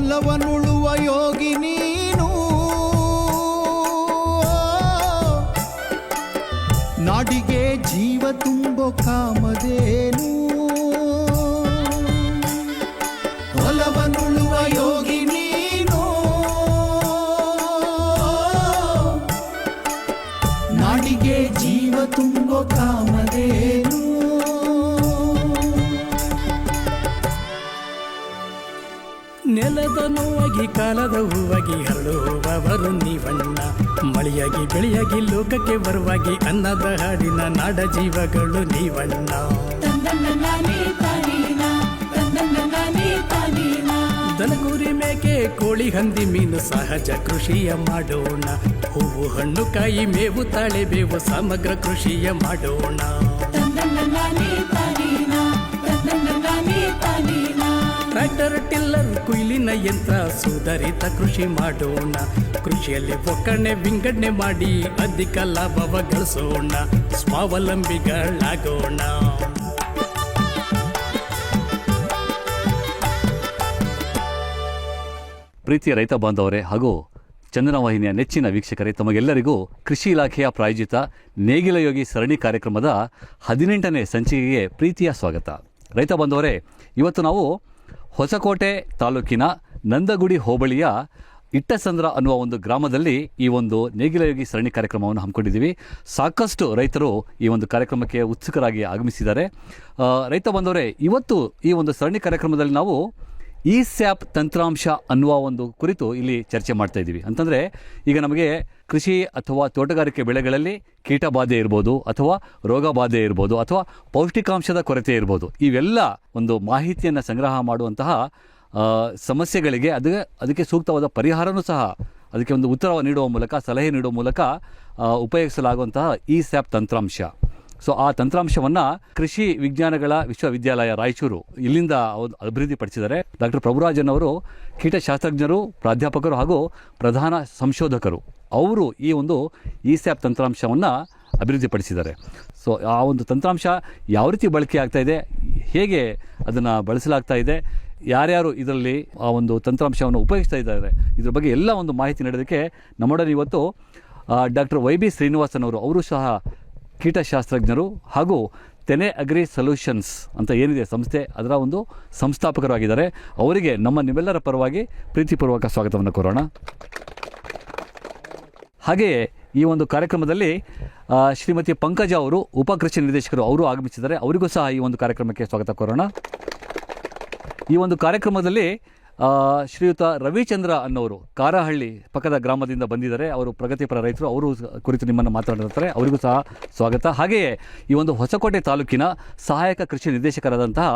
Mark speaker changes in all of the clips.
Speaker 1: ಹೊಲವನುಳುವ ಯೋಗಿ ನೀನು, ನಾಡಿಗೆ ಜೀವ ತುಂಬೋ ಕಾಮಧೇನು. ಹೊಲವನುಳುವ ಯೋಗಿ ನೀನು, ನಾಡಿಗೆ ಜೀವ ತುಂಬೋ ಕಾಮಧೇನು.
Speaker 2: ನೆಲದ ನೋವಾಗಿ ಕಾಲದ ಹೂವಾಗಿ ಹರಡುವವರು ನೀವಣ್ಣ, ಮಳೆಯಾಗಿ ಬೆಳೆಯಾಗಿ ಲೋಕಕ್ಕೆ ಬರುವಾಗಿ ಅನ್ನದ ಹಾಡಿನ ನಾಡ ಜೀವಗಳು ನೀವಣ್ಣ. ದನಗುರಿ ಮೇಕೆ ಕೋಳಿ ಹಂದಿ ಮೀನು ಸಹಜ ಕೃಷಿಯ ಮಾಡೋಣ, ಹೂವು ಹಣ್ಣು ಕಾಯಿ ಮೇವು ತಾಳೆ ಬೇವು ಸಮಗ್ರ ಕೃಷಿಯ ಮಾಡೋಣ. ಟ್ರ್ಯಾಕ್ಟರ್ ಟಿಲ್ಲರ್ ಕುಯ್ಲಿನ ಯಂತ್ರ ಸುಧಾರಿತ ಕೃಷಿ ಮಾಡೋಣ, ಕೃಷಿಯಲ್ಲಿ ಒಕ್ಕಣೆ ವಿಂಗಡಣೆ ಮಾಡಿ ಅಧಿಕ ಲಾಭವ ಗಳಿಸೋಣ, ಸ್ವಾವಲಂಬಿಗಳಾಗೋಣ.
Speaker 3: ಪ್ರೀತಿಯ ರೈತ ಬಾಂಧವರೇ ಹಾಗೂ ಚಂದನ ವಾಹಿನಿಯ ನೆಚ್ಚಿನ ವೀಕ್ಷಕರೇ, ತಮಗೆಲ್ಲರಿಗೂ ಕೃಷಿ ಇಲಾಖೆಯ ಪ್ರಾಯೋಜಿತ ನೇಗಿಲ ಯೋಗಿ ಸರಣಿ ಕಾರ್ಯಕ್ರಮದ 18ನೇ ಸಂಚಿಕೆಗೆ ಪ್ರೀತಿಯ ಸ್ವಾಗತ. ರೈತ ಬಾಂಧವರೇ, ಇವತ್ತು ನಾವು ಹೊಸಕೋಟೆ ತಾಲೂಕಿನ ನಂದಗುಡಿ ಹೋಬಳಿಯ ಇಟ್ಟಸಂದ್ರ ಅನ್ನುವ ಒಂದು ಗ್ರಾಮದಲ್ಲಿ ಈ ಒಂದು ನೇಗಿಲ ಯೋಗಿ ಸರಣಿ ಕಾರ್ಯಕ್ರಮವನ್ನು ಹಮ್ಮಿಕೊಂಡಿದ್ದೀವಿ. ಸಾಕಷ್ಟು ರೈತರು ಈ ಒಂದು ಕಾರ್ಯಕ್ರಮಕ್ಕೆ ಉತ್ಸುಕರಾಗಿ ಆಗಮಿಸಿದ್ದಾರೆ. ರೈತ ಬಾಂಧವರೇ, ಇವತ್ತು ಈ ಒಂದು ಸರಣಿ ಕಾರ್ಯಕ್ರಮದಲ್ಲಿ ನಾವು ಇಸ್ಯಾಪ್ ತಂತ್ರಾಂಶ ಅನ್ನುವ ಒಂದು ಕುರಿತು ಇಲ್ಲಿ ಚರ್ಚೆ ಮಾಡ್ತಾ ಇದ್ದೀವಿ. ಅಂತಂದರೆ ಈಗ ನಮಗೆ ಕೃಷಿ ಅಥವಾ ತೋಟಗಾರಿಕೆ ಬೆಳೆಗಳಲ್ಲಿ ಕೀಟ ಬಾಧೆ ಇರ್ಬೋದು, ಅಥವಾ ರೋಗ ಬಾಧೆ ಇರ್ಬೋದು, ಅಥವಾ ಪೌಷ್ಟಿಕಾಂಶದ ಕೊರತೆ ಇರ್ಬೋದು. ಇವೆಲ್ಲ ಒಂದು ಮಾಹಿತಿಯನ್ನು ಸಂಗ್ರಹ ಮಾಡುವಂತಹ ಸಮಸ್ಯೆಗಳಿಗೆ ಅದಕ್ಕೆ ಸೂಕ್ತವಾದ ಪರಿಹಾರನೂ ಸಹ ಅದಕ್ಕೆ ಒಂದು ಉತ್ತರ ನೀಡುವ ಮೂಲಕ, ಸಲಹೆ ನೀಡುವ ಮೂಲಕ ಉಪಯೋಗಿಸಲಾಗುವಂತಹ ಇಸ್ಯಾಪ್ ತಂತ್ರಾಂಶ. ಸೊ ಆ ತಂತ್ರಾಂಶವನ್ನು ಕೃಷಿ ವಿಜ್ಞಾನಗಳ ವಿಶ್ವವಿದ್ಯಾಲಯ ರಾಯಚೂರು ಇಲ್ಲಿಂದ ಅಭಿವೃದ್ಧಿಪಡಿಸಿದ್ದಾರೆ. ಡಾಕ್ಟರ್ ಪ್ರಭುರಾಜನ್ ಅವರು ಕೀಟಶಾಸ್ತ್ರಜ್ಞರು, ಪ್ರಾಧ್ಯಾಪಕರು ಹಾಗೂ ಪ್ರಧಾನ ಸಂಶೋಧಕರು. ಅವರು ಈ ಒಂದು ಇಸ್ಯಾಪ್ ತಂತ್ರಾಂಶವನ್ನು ಅಭಿವೃದ್ಧಿಪಡಿಸಿದ್ದಾರೆ. ಸೊ ಆ ಒಂದು ತಂತ್ರಾಂಶ ಯಾವ ರೀತಿ ಬಳಕೆ ಆಗ್ತಾ ಇದೆ, ಹೇಗೆ ಅದನ್ನು ಬಳಸಲಾಗ್ತಾ ಇದೆ, ಯಾರ್ಯಾರು ಇದರಲ್ಲಿ ಆ ಒಂದು ತಂತ್ರಾಂಶವನ್ನು ಉಪಯೋಗಿಸ್ತಾ ಇದ್ದಾರೆ, ಇದ್ರ ಬಗ್ಗೆ ಎಲ್ಲ ಒಂದು ಮಾಹಿತಿ ನೀಡೋದಕ್ಕೆ ನಮ್ಮೊಡನೆ ಇವತ್ತು ಡಾಕ್ಟರ್ YB ಶ್ರೀನಿವಾಸನ್ ಅವರು ಸಹ ಕೀಟಶಾಸ್ತ್ರಜ್ಞರು ಹಾಗೂ ತೆನೆ ಅಗ್ರಿ ಸೊಲ್ಯೂಷನ್ಸ್ ಅಂತ ಏನಿದೆ ಸಂಸ್ಥೆ, ಅದರ ಒಂದು ಸಂಸ್ಥಾಪಕರಾಗಿದ್ದಾರೆ. ಅವರಿಗೆ ನಮ್ಮ ನಿಮ್ಮೆಲ್ಲರ ಪರವಾಗಿ ಪ್ರೀತಿಪೂರ್ವಕ ಸ್ವಾಗತವನ್ನು ಕೋರೋಣ. ಹಾಗೆಯೇ ಈ ಒಂದು ಕಾರ್ಯಕ್ರಮದಲ್ಲಿ ಶ್ರೀಮತಿ ಪಂಕಜ ಅವರು ಉಪಕೃಷಿ ನಿರ್ದೇಶಕರು ಅವರು ಆಗಮಿಸಿದ್ದಾರೆ. ಅವರಿಗೂ ಸಹ ಈ ಒಂದು ಕಾರ್ಯಕ್ರಮಕ್ಕೆ ಸ್ವಾಗತ ಕೋರೋಣ. ಈ ಒಂದು ಕಾರ್ಯಕ್ರಮದಲ್ಲಿ ಶ್ರೀಯುತ ರವಿಚಂದ್ರ ಅನ್ನೋರು ಕಾರಹಳ್ಳಿ ಪಕ್ಕದ ಗ್ರಾಮದಿಂದ ಬಂದಿದ್ದಾರೆ. ಅವರು ಪ್ರಗತಿಪರ ರೈತರು. ಅವರು ಕುರಿತು ನಿಮ್ಮನ್ನು ಮಾತನಾಡಿರ್ತಾರೆ. ಅವರಿಗೂ ಸಹ ಸ್ವಾಗತ. ಹಾಗೆಯೇ ಈ ಒಂದು ಹೊಸಕೋಟೆ ತಾಲೂಕಿನ ಸಹಾಯಕ ಕೃಷಿ ನಿರ್ದೇಶಕರಾದಂತಹ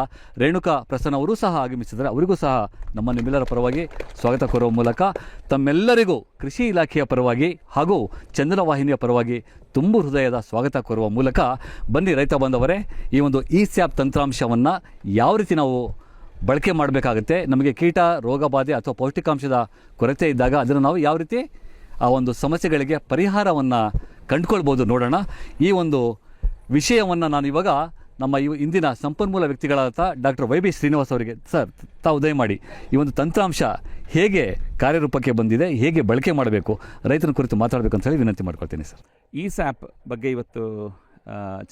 Speaker 3: ರೇಣುಕಾ ಪ್ರಸನ್ನ ಅವರು ಸಹ ಆಗಮಿಸಿದ್ದಾರೆ. ಅವರಿಗೂ ಸಹ ನಮ್ಮ ನಿಮ್ಮೆಲ್ಲರ ಪರವಾಗಿ ಸ್ವಾಗತ ಕೋರುವ ಮೂಲಕ ತಮ್ಮೆಲ್ಲರಿಗೂ ಕೃಷಿ ಇಲಾಖೆಯ ಪರವಾಗಿ ಹಾಗೂ ಚಂದನ ವಾಹಿನಿಯ ಪರವಾಗಿ ತುಂಬು ಹೃದಯದ ಸ್ವಾಗತ ಕೋರುವ ಮೂಲಕ ಬನ್ನಿ ರೈತ ಬಾಂಧವರೇ, ಈ ಒಂದು ಇಸ್ಯಾಪ್ ತಂತ್ರಾಂಶವನ್ನು ಯಾವ ರೀತಿ ನಾವು ಬಳಕೆ ಮಾಡಬೇಕಾಗುತ್ತೆ, ನಮಗೆ ಕೀಟ ರೋಗ ಬಾಧೆ ಅಥವಾ ಪೌಷ್ಟಿಕಾಂಶದ ಕೊರತೆ ಇದ್ದಾಗ ಅದನ್ನು ನಾವು ಯಾವ ರೀತಿ ಆ ಒಂದು ಸಮಸ್ಯೆಗಳಿಗೆ ಪರಿಹಾರವನ್ನು ಕಂಡುಕೊಳ್ಬೋದು ನೋಡೋಣ. ಈ ಒಂದು ವಿಷಯವನ್ನು ನಾನು ಇವಾಗ ನಮ್ಮ ಇಂದಿನ ಸಂಪನ್ಮೂಲ ವ್ಯಕ್ತಿಗಳಾದ ಡಾಕ್ಟರ್ YB ಶ್ರೀನಿವಾಸ್ ಅವರಿಗೆ, ಸರ್ ತಾವು ದಯಮಾಡಿ ಈ ಒಂದು ತಂತ್ರಾಂಶ ಹೇಗೆ ಕಾರ್ಯರೂಪಕ್ಕೆ ಬಂದಿದೆ, ಹೇಗೆ ಬಳಕೆ ಮಾಡಬೇಕು, ರೈತನ ಕುರಿತು ಮಾತಾಡಬೇಕು ಅಂತ ಹೇಳಿ ವಿನಂತಿ ಮಾಡ್ಕೊಳ್ತೀನಿ ಸರ್.
Speaker 4: ಇಸ್ಯಾಪ್ ಬಗ್ಗೆ ಇವತ್ತು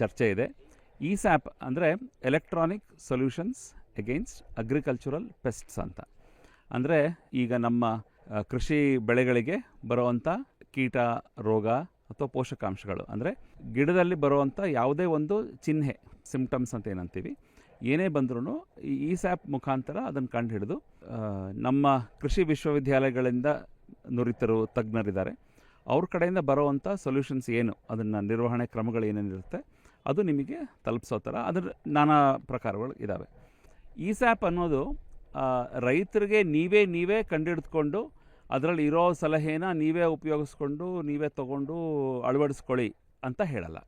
Speaker 4: ಚರ್ಚೆ ಇದೆ. ಇಸ್ಯಾಪ್ ಅಂದರೆ electronic solutions against agricultural pests ಅಂತ. ಅಂದರೆ ಈಗ ನಮ್ಮ ಕೃಷಿ ಬೆಳೆಗಳಿಗೆ ಬರುವಂಥ ಕೀಟ, ರೋಗ ಅಥವಾ ಪೋಷಕಾಂಶಗಳು, ಅಂದರೆ ಗಿಡದಲ್ಲಿ ಬರುವಂಥ ಯಾವುದೇ ಒಂದು ಚಿಹ್ನೆ, ಸಿಂಪ್ಟಮ್ಸ್ ಅಂತ ಏನಂತೀವಿ, ಏನೇ ಬಂದ್ರೂ ಈ ಇಸ್ಯಾಪ್ ಮುಖಾಂತರ ಅದನ್ನು ಕಂಡು ಹಿಡಿದು ನಮ್ಮ ಕೃಷಿ ವಿಶ್ವವಿದ್ಯಾಲಯಗಳಿಂದ ನುರಿತರು ತಜ್ಞರಿದ್ದಾರೆ, ಅವ್ರ ಕಡೆಯಿಂದ ಬರುವಂಥ ಸೊಲ್ಯೂಷನ್ಸ್ ಏನು, ಅದನ್ನು ನಿರ್ವಹಣೆ ಕ್ರಮಗಳು ಏನೇನಿರುತ್ತೆ ಅದು ನಿಮಗೆ ತಲುಪಿಸೋ ಥರ ಅದರ ನಾನಾ ಪ್ರಕಾರಗಳು ಇದ್ದಾವೆ. ಇಸ್ಯಾಪ್ ಅನ್ನೋದು ರೈತರಿಗೆ ನೀವೇ ಕಂಡುಹಿಡಿದುಕೊಂಡು ಅದರಲ್ಲಿ ಇರೋ ಸಲಹೆನ ನೀವೇ ಉಪಯೋಗಿಸ್ಕೊಂಡು ನೀವೇ ತೊಗೊಂಡು ಅಳವಡಿಸ್ಕೊಳ್ಳಿ ಅಂತ ಹೇಳಲ್ಲ.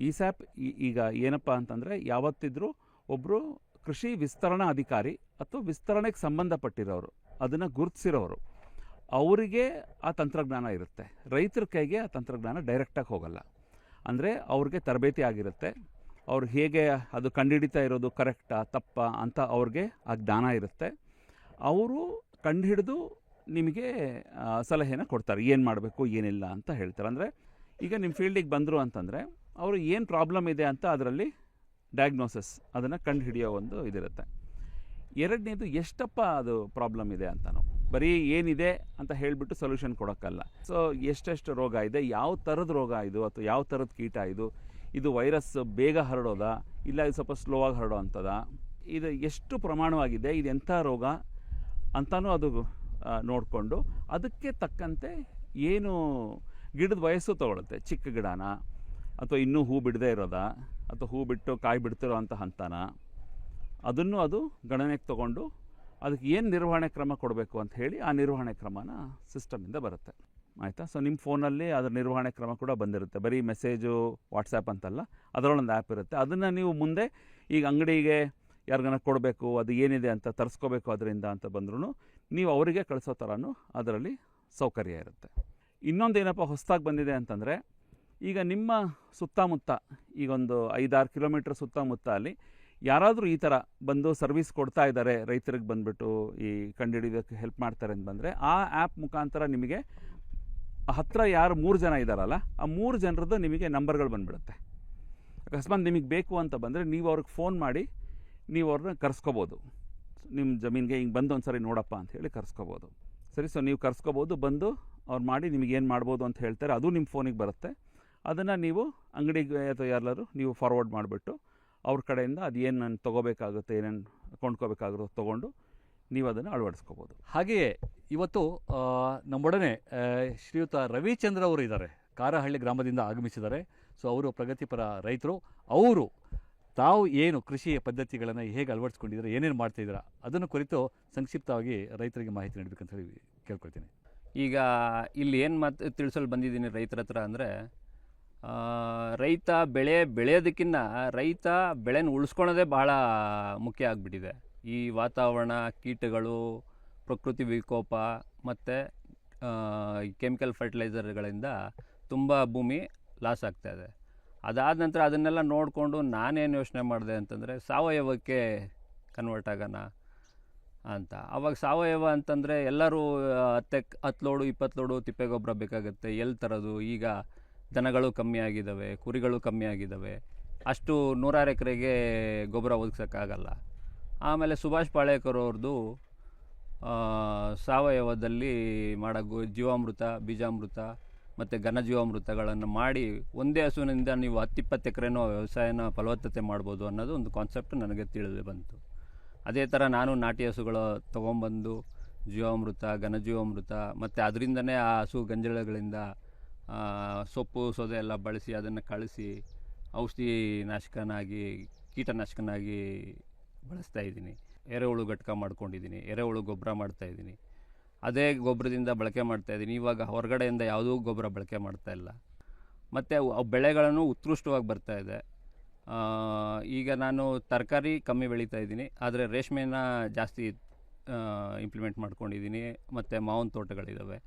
Speaker 4: ಇಸ್ಯಾಪ್ ಈಗ ಏನಪ್ಪ ಅಂತಂದರೆ, ಯಾವತ್ತಿದ್ರೂ ಒಬ್ಬರು ಕೃಷಿ ವಿಸ್ತರಣಾ ಅಧಿಕಾರಿ ಅಥವಾ ವಿಸ್ತರಣೆಗೆ ಸಂಬಂಧಪಟ್ಟಿರೋರು, ಅದನ್ನು ಗುರುತಿಸಿರೋರು, ಅವರಿಗೆ ಆ ತಂತ್ರಜ್ಞಾನ ಇರುತ್ತೆ. ರೈತರ ಕೈಗೆ ಆ ತಂತ್ರಜ್ಞಾನ ಡೈರೆಕ್ಟಾಗಿ ಹೋಗಲ್ಲ. ಅಂದರೆ ಅವ್ರಿಗೆ ತರಬೇತಿ ಆಗಿರುತ್ತೆ, ಅವ್ರು ಹೇಗೆ ಅದು ಕಂಡುಹಿಡಿತಾ ಇರೋದು ಕರೆಕ್ಟಾ ತಪ್ಪಾ ಅಂತ ಅವ್ರಿಗೆ ಆ ಜ್ಞಾನ ಇರುತ್ತೆ. ಅವರು ಕಂಡುಹಿಡಿದು ನಿಮಗೆ ಸಲಹೆನ ಕೊಡ್ತಾರೆ, ಏನು ಮಾಡಬೇಕು ಏನಿಲ್ಲ ಅಂತ ಹೇಳ್ತಾರೆ. ಅಂದರೆ ಈಗ ನಿಮ್ಮ ಫೀಲ್ಡಿಗೆ ಬಂದರು ಅಂತಂದರೆ ಅವರು ಏನು ಪ್ರಾಬ್ಲಮ್ ಇದೆ ಅಂತ ಅದರಲ್ಲಿ ಡಯಾಗ್ನೋಸಿಸ್ ಅದನ್ನು ಕಂಡು ಹಿಡಿಯೋ ಒಂದು ಇದಿರುತ್ತೆ. ಎರಡನೇದು ಎಷ್ಟಪ್ಪ ಅದು ಪ್ರಾಬ್ಲಮ್ ಇದೆ ಅಂತ, ನಾವು ಬರೀ ಏನಿದೆ ಅಂತ ಹೇಳಿಬಿಟ್ಟು ಸೊಲ್ಯೂಷನ್ ಕೊಡೋಕ್ಕಲ್ಲ. ಸೊ ಎಷ್ಟೆಷ್ಟು ರೋಗ ಇದೆ, ಯಾವ ಥರದ ರೋಗ ಇದು ಅಥವಾ ಯಾವ ಥರದ ಕೀಟ ಇದು ವೈರಸ್ ಬೇಗ ಹರಡೋದಾ ಇಲ್ಲ ಇದು ಸ್ವಲ್ಪ ಸ್ಲೋ ಆಗಿ ಹರಡೋ ಅಂಥದ್ದಾ, ಇದು ಎಷ್ಟು ಪ್ರಮಾಣವಾಗಿದೆ, ಇದು ಎಂಥ ರೋಗ ಅಂತಲೂ ಅದು ನೋಡಿಕೊಂಡು ಅದಕ್ಕೆ ತಕ್ಕಂತೆ ಏನು ಗಿಡದ ವಯಸ್ಸು ತೊಗೊಳುತ್ತೆ, ಚಿಕ್ಕ ಗಿಡನ ಅಥವಾ ಇನ್ನೂ ಹೂ ಬಿಡದೇ ಇರೋದಾ ಅಥವಾ ಹೂ ಬಿಟ್ಟು ಕಾಯಿ ಬಿಡ್ತಿರೋ ಅಂಥ ಹಂತನ, ಅದನ್ನು ಅದು ಗಣನೆಗೆ ತೊಗೊಂಡು ಅದಕ್ಕೆ ಏನು ನಿರ್ವಹಣೆ ಕ್ರಮ ಕೊಡಬೇಕು ಅಂತ ಹೇಳಿ ಆ ನಿರ್ವಹಣೆ ಕ್ರಮನ ಸಿಸ್ಟಮಿಂದ ಬರುತ್ತೆ. ಆಯಿತಾ? ಸೊ ನಿಮ್ಮ ಫೋನಲ್ಲಿ ಅದರ ನಿರ್ವಹಣೆ ಕ್ರಮ ಕೂಡ ಬಂದಿರುತ್ತೆ. ಬರೀ ಮೆಸೇಜು ವಾಟ್ಸಪ್ ಅಂತಲ್ಲ, ಅದರೊಳೊಂದು ಆ್ಯಪ್ ಇರುತ್ತೆ. ಅದನ್ನು ನೀವು ಮುಂದೆ ಈಗ ಅಂಗಡಿಗೆ ಯಾರಿಗಾನ ಕೊಡಬೇಕು, ಅದು ಏನಿದೆ ಅಂತ ತರಿಸ್ಕೋಬೇಕು ಅದರಿಂದ ಅಂತ ಬಂದ್ರೂ ನೀವು ಅವರಿಗೆ ಕಳಿಸೋ ಥರನೂ ಅದರಲ್ಲಿ ಸೌಕರ್ಯ ಇರುತ್ತೆ. ಇನ್ನೊಂದೇನಪ್ಪ ಹೊಸದಾಗಿ ಬಂದಿದೆ ಅಂತಂದರೆ, ಈಗ ನಿಮ್ಮ ಸುತ್ತಮುತ್ತ ಈಗೊಂದು 5-6 ಕಿಲೋಮೀಟ್ರ್ ಸುತ್ತಮುತ್ತ ಅಲ್ಲಿ ಯಾರಾದರೂ ಈ ಥರ ಬಂದು ಸರ್ವಿಸ್ ಕೊಡ್ತಾ ಇದ್ದಾರೆ, ರೈತರಿಗೆ ಬಂದುಬಿಟ್ಟು ಈ ಕಂಡುಹಿಡಿಯೋದಕ್ಕೆ ಹೆಲ್ಪ್ ಮಾಡ್ತಾರೆ ಅಂತ ಬಂದರೆ ಆ ಆ್ಯಪ್ ಮುಖಾಂತರ ನಿಮಗೆ ಹತ್ತಿರ ಯಾರು 3 ಜನ ಇದ್ದಾರಲ್ಲ ಆ 3 ಜನರದ್ದು ನಿಮಗೆ ನಂಬರ್ಗಳು ಬಂದುಬಿಡುತ್ತೆ. ಅಕಸ್ಮಾತ್ ನಿಮಗೆ ಬೇಕು ಅಂತ ಬಂದರೆ ನೀವು ಅವ್ರಿಗೆ ಫೋನ್ ಮಾಡಿ ನೀವು ಅವ್ರನ್ನ ಕರೆಸ್ಕೋಬೋದು. ನಿಮ್ಮ ಜಮೀನಿಗೆ ಹಿಂಗೆ ಬಂದು ಒಂದು ಸರಿ ನೋಡಪ್ಪ ಅಂತ ಹೇಳಿ ಕರೆಸ್ಕೋಬೋದು. ಸರಿ, ಸೊ ನೀವು ಕರೆಸ್ಕೋಬೋದು, ಬಂದು ಅವ್ರು ಮಾಡಿ ನಿಮಗೆ ಏನು ಮಾಡ್ಬೋದು ಅಂತ ಹೇಳ್ತಾರೆ, ಅದು ನಿಮ್ಮ ಫೋನಿಗೆ ಬರುತ್ತೆ. ಅದನ್ನು ನೀವು ಅಂಗಡಿಗೆ ಅಥವಾ ಯಾರು ನೀವು ಫಾರ್ವರ್ಡ್ ಮಾಡಿಬಿಟ್ಟು ಅವ್ರ ಕಡೆಯಿಂದ ಅದು ಏನು ನಾನು ತೊಗೋಬೇಕಾಗುತ್ತೆ, ಏನೇನು ಕೊಂಡ್ಕೋಬೇಕಾಗಿರೋ ತೊಗೊಂಡು ನೀವು ಅದನ್ನು ಅಳವಡಿಸ್ಕೋಬೋದು.
Speaker 3: ಹಾಗೆಯೇ ಇವತ್ತು ನಮ್ಮೊಡನೆ ಶ್ರೀಯುತ ರವಿಚಂದ್ರ ಅವರು ಇದ್ದಾರೆ, ಕಾರಹಳ್ಳಿ ಗ್ರಾಮದಿಂದ ಆಗಮಿಸಿದ್ದಾರೆ. ಸೊ ಅವರು ಪ್ರಗತಿಪರ ರೈತರು. ಅವರು ತಾವು ಏನು ಕೃಷಿಯ ಪದ್ಧತಿಗಳನ್ನು ಹೇಗೆ ಅಳವಡಿಸ್ಕೊಂಡಿದ್ದಾರೆ, ಏನೇನು ಮಾಡ್ತಾಯಿದ್ದೀರಾ ಅದನ್ನು ಕುರಿತು ಸಂಕ್ಷಿಪ್ತವಾಗಿ ರೈತರಿಗೆ ಮಾಹಿತಿ ನೀಡಬೇಕಂತ ಹೇಳಿ ಕೇಳ್ಕೊಳ್ತೀನಿ.
Speaker 5: ಈಗ ಇಲ್ಲಿ ಏನು ಮಾತು ತಿಳಿಸಲು ಬಂದಿದ್ದೀನಿ ರೈತರ ಹತ್ರ ಅಂದರೆ, ರೈತ ಬೆಳೆಯೋದಕ್ಕಿಂತ ರೈತ ಬೆಳೆನ ಉಳಿಸ್ಕೊಳ್ಳೋದೇ ಭಾಳ ಮುಖ್ಯ ಆಗಿಬಿಟ್ಟಿದೆ. ಈ ವಾತಾವರಣ, ಕೀಟಗಳು, ಪ್ರಕೃತಿ ವಿಕೋಪ ಮತ್ತು ಕೆಮಿಕಲ್ ಫರ್ಟಿಲೈಸರ್ಗಳಿಂದ ತುಂಬ ಭೂಮಿ ಲಾಸ್ ಆಗ್ತಾಯಿದೆ. ಅದಾದ ನಂತರ ಅದನ್ನೆಲ್ಲ ನೋಡಿಕೊಂಡು ನಾನೇನು ಯೋಚನೆ ಮಾಡಿದೆ ಅಂತಂದರೆ ಸಾವಯವಕ್ಕೆ ಕನ್ವರ್ಟ್ ಆಗೋಣ ಅಂತ. ಆವಾಗ ಸಾವಯವ ಅಂತಂದರೆ ಎಲ್ಲರೂ 10 ಲೋಡು 20 ಲೋಡು ತಿಪ್ಪೆಗೊಬ್ಬರ ಬೇಕಾಗುತ್ತೆ, ಎಲ್ಲಿ ತರೋದು? ಈಗ ದನಗಳು ಕಮ್ಮಿ ಆಗಿದ್ದಾವೆ, ಕುರಿಗಳು ಕಮ್ಮಿ ಆಗಿದ್ದಾವೆ, ಅಷ್ಟು 100 ಎಕರೆಗೆ ಗೊಬ್ಬರ ಒದಗಿಸೋಕ್ಕಾಗಲ್ಲ. ಆಮೇಲೆ ಸುಭಾಷ್ ಪಾಳೇಕರ್ ಅವ್ರದ್ದು ಸಾವಯವದಲ್ಲಿ ಮಾಡೋ ಜೀವಾಮೃತ, ಬೀಜಾಮೃತ ಮತ್ತು ಘನಜೀವಾಮೃತಗಳನ್ನು ಮಾಡಿ ಒಂದೇ ಹಸುವಿನಿಂದ ನೀವು 10-20 ಎಕರೆನೋ ವ್ಯವಸಾಯನ ಫಲವತ್ತತೆ ಮಾಡ್ಬೋದು ಅನ್ನೋದು ಒಂದು ಕಾನ್ಸೆಪ್ಟ್ ನನಗೆ ತಿಳಿದು ಬಂತು. ಅದೇ ಥರ ನಾನು ನಾಟಿ ಹಸುಗಳು ತೊಗೊಂಬಂದು ಜೀವಾಮೃತ, ಘನಜೀವಾಮೃತ ಮತ್ತು ಅದರಿಂದನೇ ಆ ಹಸು ಗಂಜಲಗಳಿಂದ ಸೊಪ್ಪು ಸೌದೆ ಎಲ್ಲ ಬಳಸಿ ಅದನ್ನು ಕಳಿಸಿ ಔಷಧಿ ನಾಶಕನಾಗಿ, ಕೀಟನಾಶಕನಾಗಿ ಬಳಸ್ತಾಯಿದ್ದೀನಿ. ಎರೆಹುಳು ಘಟಕ ಮಾಡ್ಕೊಂಡಿದ್ದೀನಿ, ಎರೆಹುಳು ಗೊಬ್ಬರ ಮಾಡ್ತಾಯಿದ್ದೀನಿ. ಅದೇ ಗೊಬ್ಬರದಿಂದ ಬಳಕೆ ಮಾಡ್ತಾಯಿದ್ದೀನಿ. ಇವಾಗ ಹೊರಗಡೆಯಿಂದ ಯಾವುದೂ ಗೊಬ್ಬರ ಬಳಕೆ ಮಾಡ್ತಾಯಿಲ್ಲ. ಮತ್ತು ಬೆಳೆಗಳನ್ನು ಉತ್ಕೃಷ್ಟವಾಗಿ ಬರ್ತಾಯಿದೆ. ಈಗ ನಾನು ತರಕಾರಿ ಕಮ್ಮಿ ಬೆಳೀತಾ ಇದ್ದೀನಿ, ಆದರೆ ರೇಷ್ಮೆನ ಜಾಸ್ತಿ ಇಂಪ್ಲಿಮೆಂಟ್ ಮಾಡ್ಕೊಂಡಿದ್ದೀನಿ. ಮತ್ತು ಮಾವಿನ ತೋಟಗಳಿದ್ದಾವೆ,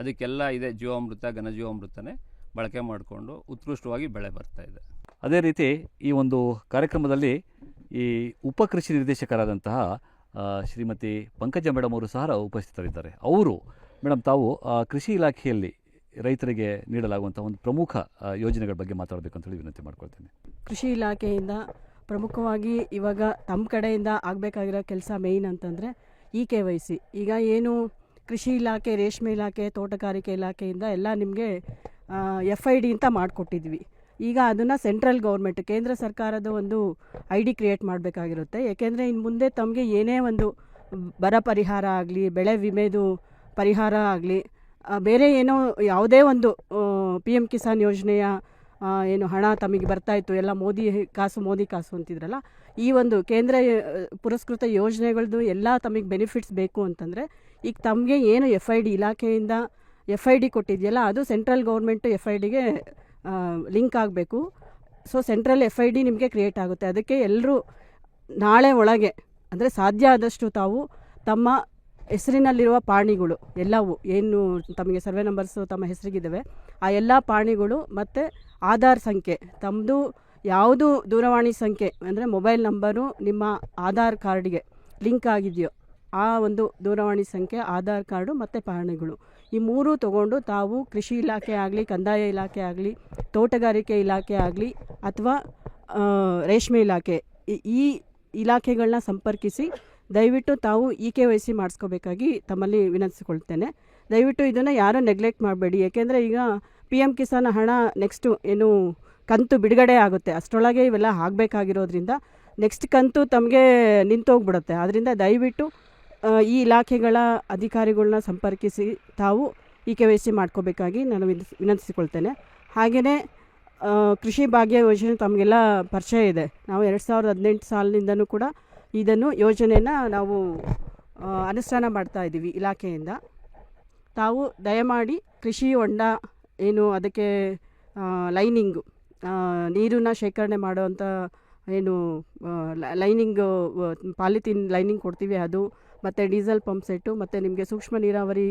Speaker 5: ಅದಕ್ಕೆಲ್ಲ ಇದೆ ಜೀವಾಮೃತ, ಘನಜೀವಾಮೃತನೇ ಬಳಕೆ ಮಾಡಿಕೊಂಡು ಉತ್ಕೃಷ್ಟವಾಗಿ ಬೆಳೆ ಬರ್ತಾಯಿದೆ.
Speaker 3: ಅದೇ ರೀತಿ ಈ ಒಂದು ಕಾರ್ಯಕ್ರಮದಲ್ಲಿ ಈ ಉಪಕೃಷಿ ನಿರ್ದೇಶಕರಾದಂತಹ ಶ್ರೀಮತಿ ಪಂಕಜ ಮೇಡಮ್ ಅವರು ಸಹ ಉಪಸ್ಥಿತರಿದ್ದಾರೆ. ಅವರು ಮೇಡಮ್, ತಾವು ಕೃಷಿ ಇಲಾಖೆಯಲ್ಲಿ ರೈತರಿಗೆ ನೀಡಲಾಗುವಂಥ ಒಂದು ಪ್ರಮುಖ ಯೋಜನೆಗಳ ಬಗ್ಗೆ ಮಾತಾಡಬೇಕು ಅಂತ ಹೇಳಿ ವಿನಂತಿ ಮಾಡ್ಕೊಳ್ತೀನಿ.
Speaker 6: ಕೃಷಿ ಇಲಾಖೆಯಿಂದ ಪ್ರಮುಖವಾಗಿ ಇವಾಗ ತಮ್ಮ ಕಡೆಯಿಂದ ಆಗಬೇಕಾಗಿರೋ ಕೆಲಸ ಮೇಯ್ನ್ ಅಂತಂದರೆ KYC. ಈಗ ಏನು ಕೃಷಿ ಇಲಾಖೆ, ರೇಷ್ಮೆ ಇಲಾಖೆ, ತೋಟಗಾರಿಕೆ ಇಲಾಖೆಯಿಂದ ಎಲ್ಲ ನಿಮಗೆ FID ಅಂತ ಮಾಡಿಕೊಟ್ಟಿದ್ವಿ. ಈಗ ಅದನ್ನು ಸೆಂಟ್ರಲ್ ಗೌರ್ಮೆಂಟ್, ಕೇಂದ್ರ ಸರ್ಕಾರದ ಒಂದು ID ಕ್ರಿಯೇಟ್ ಮಾಡಬೇಕಾಗಿರುತ್ತೆ. ಏಕೆಂದರೆ ಇನ್ನು ಮುಂದೆ ತಮಗೆ ಏನೇ ಒಂದು ಬರ ಪರಿಹಾರ ಆಗಲಿ, ಬೆಳೆ ವಿಮೆದು ಪರಿಹಾರ ಆಗಲಿ, ಬೇರೆ ಏನೋ ಯಾವುದೇ ಒಂದು PM ಕಿಸಾನ್ ಯೋಜನೆಯ ಏನು ಹಣ ತಮಗೆ ಬರ್ತಾಯಿತ್ತು, ಎಲ್ಲ ಮೋದಿ ಕಾಸು ಅಂತಿದ್ರಲ್ಲ, ಈ ಒಂದು ಕೇಂದ್ರ ಪುರಸ್ಕೃತ ಯೋಜನೆಗಳದ್ದು ಎಲ್ಲ ತಮಗೆ ಬೆನಿಫಿಟ್ಸ್ ಬೇಕು ಅಂತಂದರೆ ಈಗ ತಮಗೆ ಏನು FID ಇಲಾಖೆಯಿಂದ FID ಕೊಟ್ಟಿದೆಯಲ್ಲ, ಅದು ಸೆಂಟ್ರಲ್ ಗೌರ್ಮೆಂಟು FIDಗೆ ಲಿಂಕ್ ಆಗಬೇಕು. ಸೊ ಸೆಂಟ್ರಲ್ FID ನಿಮಗೆ ಕ್ರಿಯೇಟ್ ಆಗುತ್ತೆ. ಅದಕ್ಕೆ ಎಲ್ಲರೂ ನಾಳೆ ಒಳಗೆ, ಅಂದರೆ ಸಾಧ್ಯ ಆದಷ್ಟು ತಾವು ತಮ್ಮ ಹೆಸರಿನಲ್ಲಿರುವ ಪಾಣಿಗಳು ಎಲ್ಲವೂ ಏನು ತಮಗೆ ಸರ್ವೆ ನಂಬರ್ಸು ತಮ್ಮ ಹೆಸರಿಗಿದ್ದಾವೆ, ಆ ಎಲ್ಲ ಪಾಣಿಗಳು ಮತ್ತು ಆಧಾರ್ ಸಂಖ್ಯೆ, ತಮ್ಮದು ಯಾವುದು ದೂರವಾಣಿ ಸಂಖ್ಯೆ ಅಂದರೆ ಮೊಬೈಲ್ ನಂಬರು ನಿಮ್ಮ ಆಧಾರ್ ಕಾರ್ಡಿಗೆ ಲಿಂಕ್ ಆಗಿದೆಯೋ ಆ ಒಂದು ದೂರವಾಣಿ ಸಂಖ್ಯೆ, ಆಧಾರ್ ಕಾರ್ಡು ಮತ್ತು ಪಹಣಿಗಳು, ಈ ಮೂರೂ ತೊಗೊಂಡು ತಾವು ಕೃಷಿ ಇಲಾಖೆ ಆಗಲಿ, ಕಂದಾಯ ಇಲಾಖೆ ಆಗಲಿ, ತೋಟಗಾರಿಕೆ ಇಲಾಖೆ ಆಗಲಿ ಅಥವಾ ರೇಷ್ಮೆ ಇಲಾಖೆ, ಈ ಇಲಾಖೆಗಳನ್ನ ಸಂಪರ್ಕಿಸಿ ದಯವಿಟ್ಟು ತಾವು KYC ಮಾಡಿಸ್ಕೋಬೇಕಾಗಿ ತಮ್ಮಲ್ಲಿ ವಿನಂತಿಸಿಕೊಳ್ತೇನೆ. ದಯವಿಟ್ಟು ಇದನ್ನು ಯಾರೂ ನೆಗ್ಲೆಕ್ಟ್ ಮಾಡಬೇಡಿ. ಏಕೆಂದರೆ ಈಗ PM ಕಿಸಾನ್ ಹಣ ನೆಕ್ಸ್ಟು ಏನು ಕಂತು ಬಿಡುಗಡೆ ಆಗುತ್ತೆ, ಅಷ್ಟರೊಳಗೆ ಇವೆಲ್ಲ ಆಗಬೇಕಾಗಿರೋದ್ರಿಂದ ನೆಕ್ಸ್ಟ್ ಕಂತು ತಮಗೆ ನಿಂತೋಗ್ಬಿಡುತ್ತೆ. ಆದ್ದರಿಂದ ದಯವಿಟ್ಟು ಈ ಇಲಾಖೆಗಳ ಅಧಿಕಾರಿಗಳನ್ನ ಸಂಪರ್ಕಿಸಿ ತಾವು KYC ಮಾಡ್ಕೋಬೇಕಾಗಿ ನಾನು ವಿನಂತಿಸಿಕೊಳ್ತೇನೆ. ಹಾಗೆಯೇ ಕೃಷಿ ಭಾಗ್ಯ ಯೋಜನೆ ತಮಗೆಲ್ಲ ಪರಿಚಯ ಇದೆ. ನಾವು 2018 ಸಾಲಿನಿಂದನೂ ಕೂಡ ಇದನ್ನು ಯೋಜನೆಯನ್ನು ನಾವು ಅನುಷ್ಠಾನ ಮಾಡ್ತಾ ಇದ್ದೀವಿ ಇಲಾಖೆಯಿಂದ. ತಾವು ದಯಮಾಡಿ ಕೃಷಿ ಹೊಂಡ ಏನು ಅದಕ್ಕೆ ಲೈನಿಂಗು, ನೀರನ್ನು ಶೇಖರಣೆ ಮಾಡುವಂಥ ಏನು ಲೈನಿಂಗು, ಪಾಲಿಥೀನ್ ಲೈನಿಂಗ್ ಕೊಡ್ತೀವಿ ಅದು, ಮತ್ತು ಡೀಸೆಲ್ ಪಂಪ್ ಸೆಟ್ಟು, ಮತ್ತು ನಿಮಗೆ ಸೂಕ್ಷ್ಮ ನೀರಾವರಿ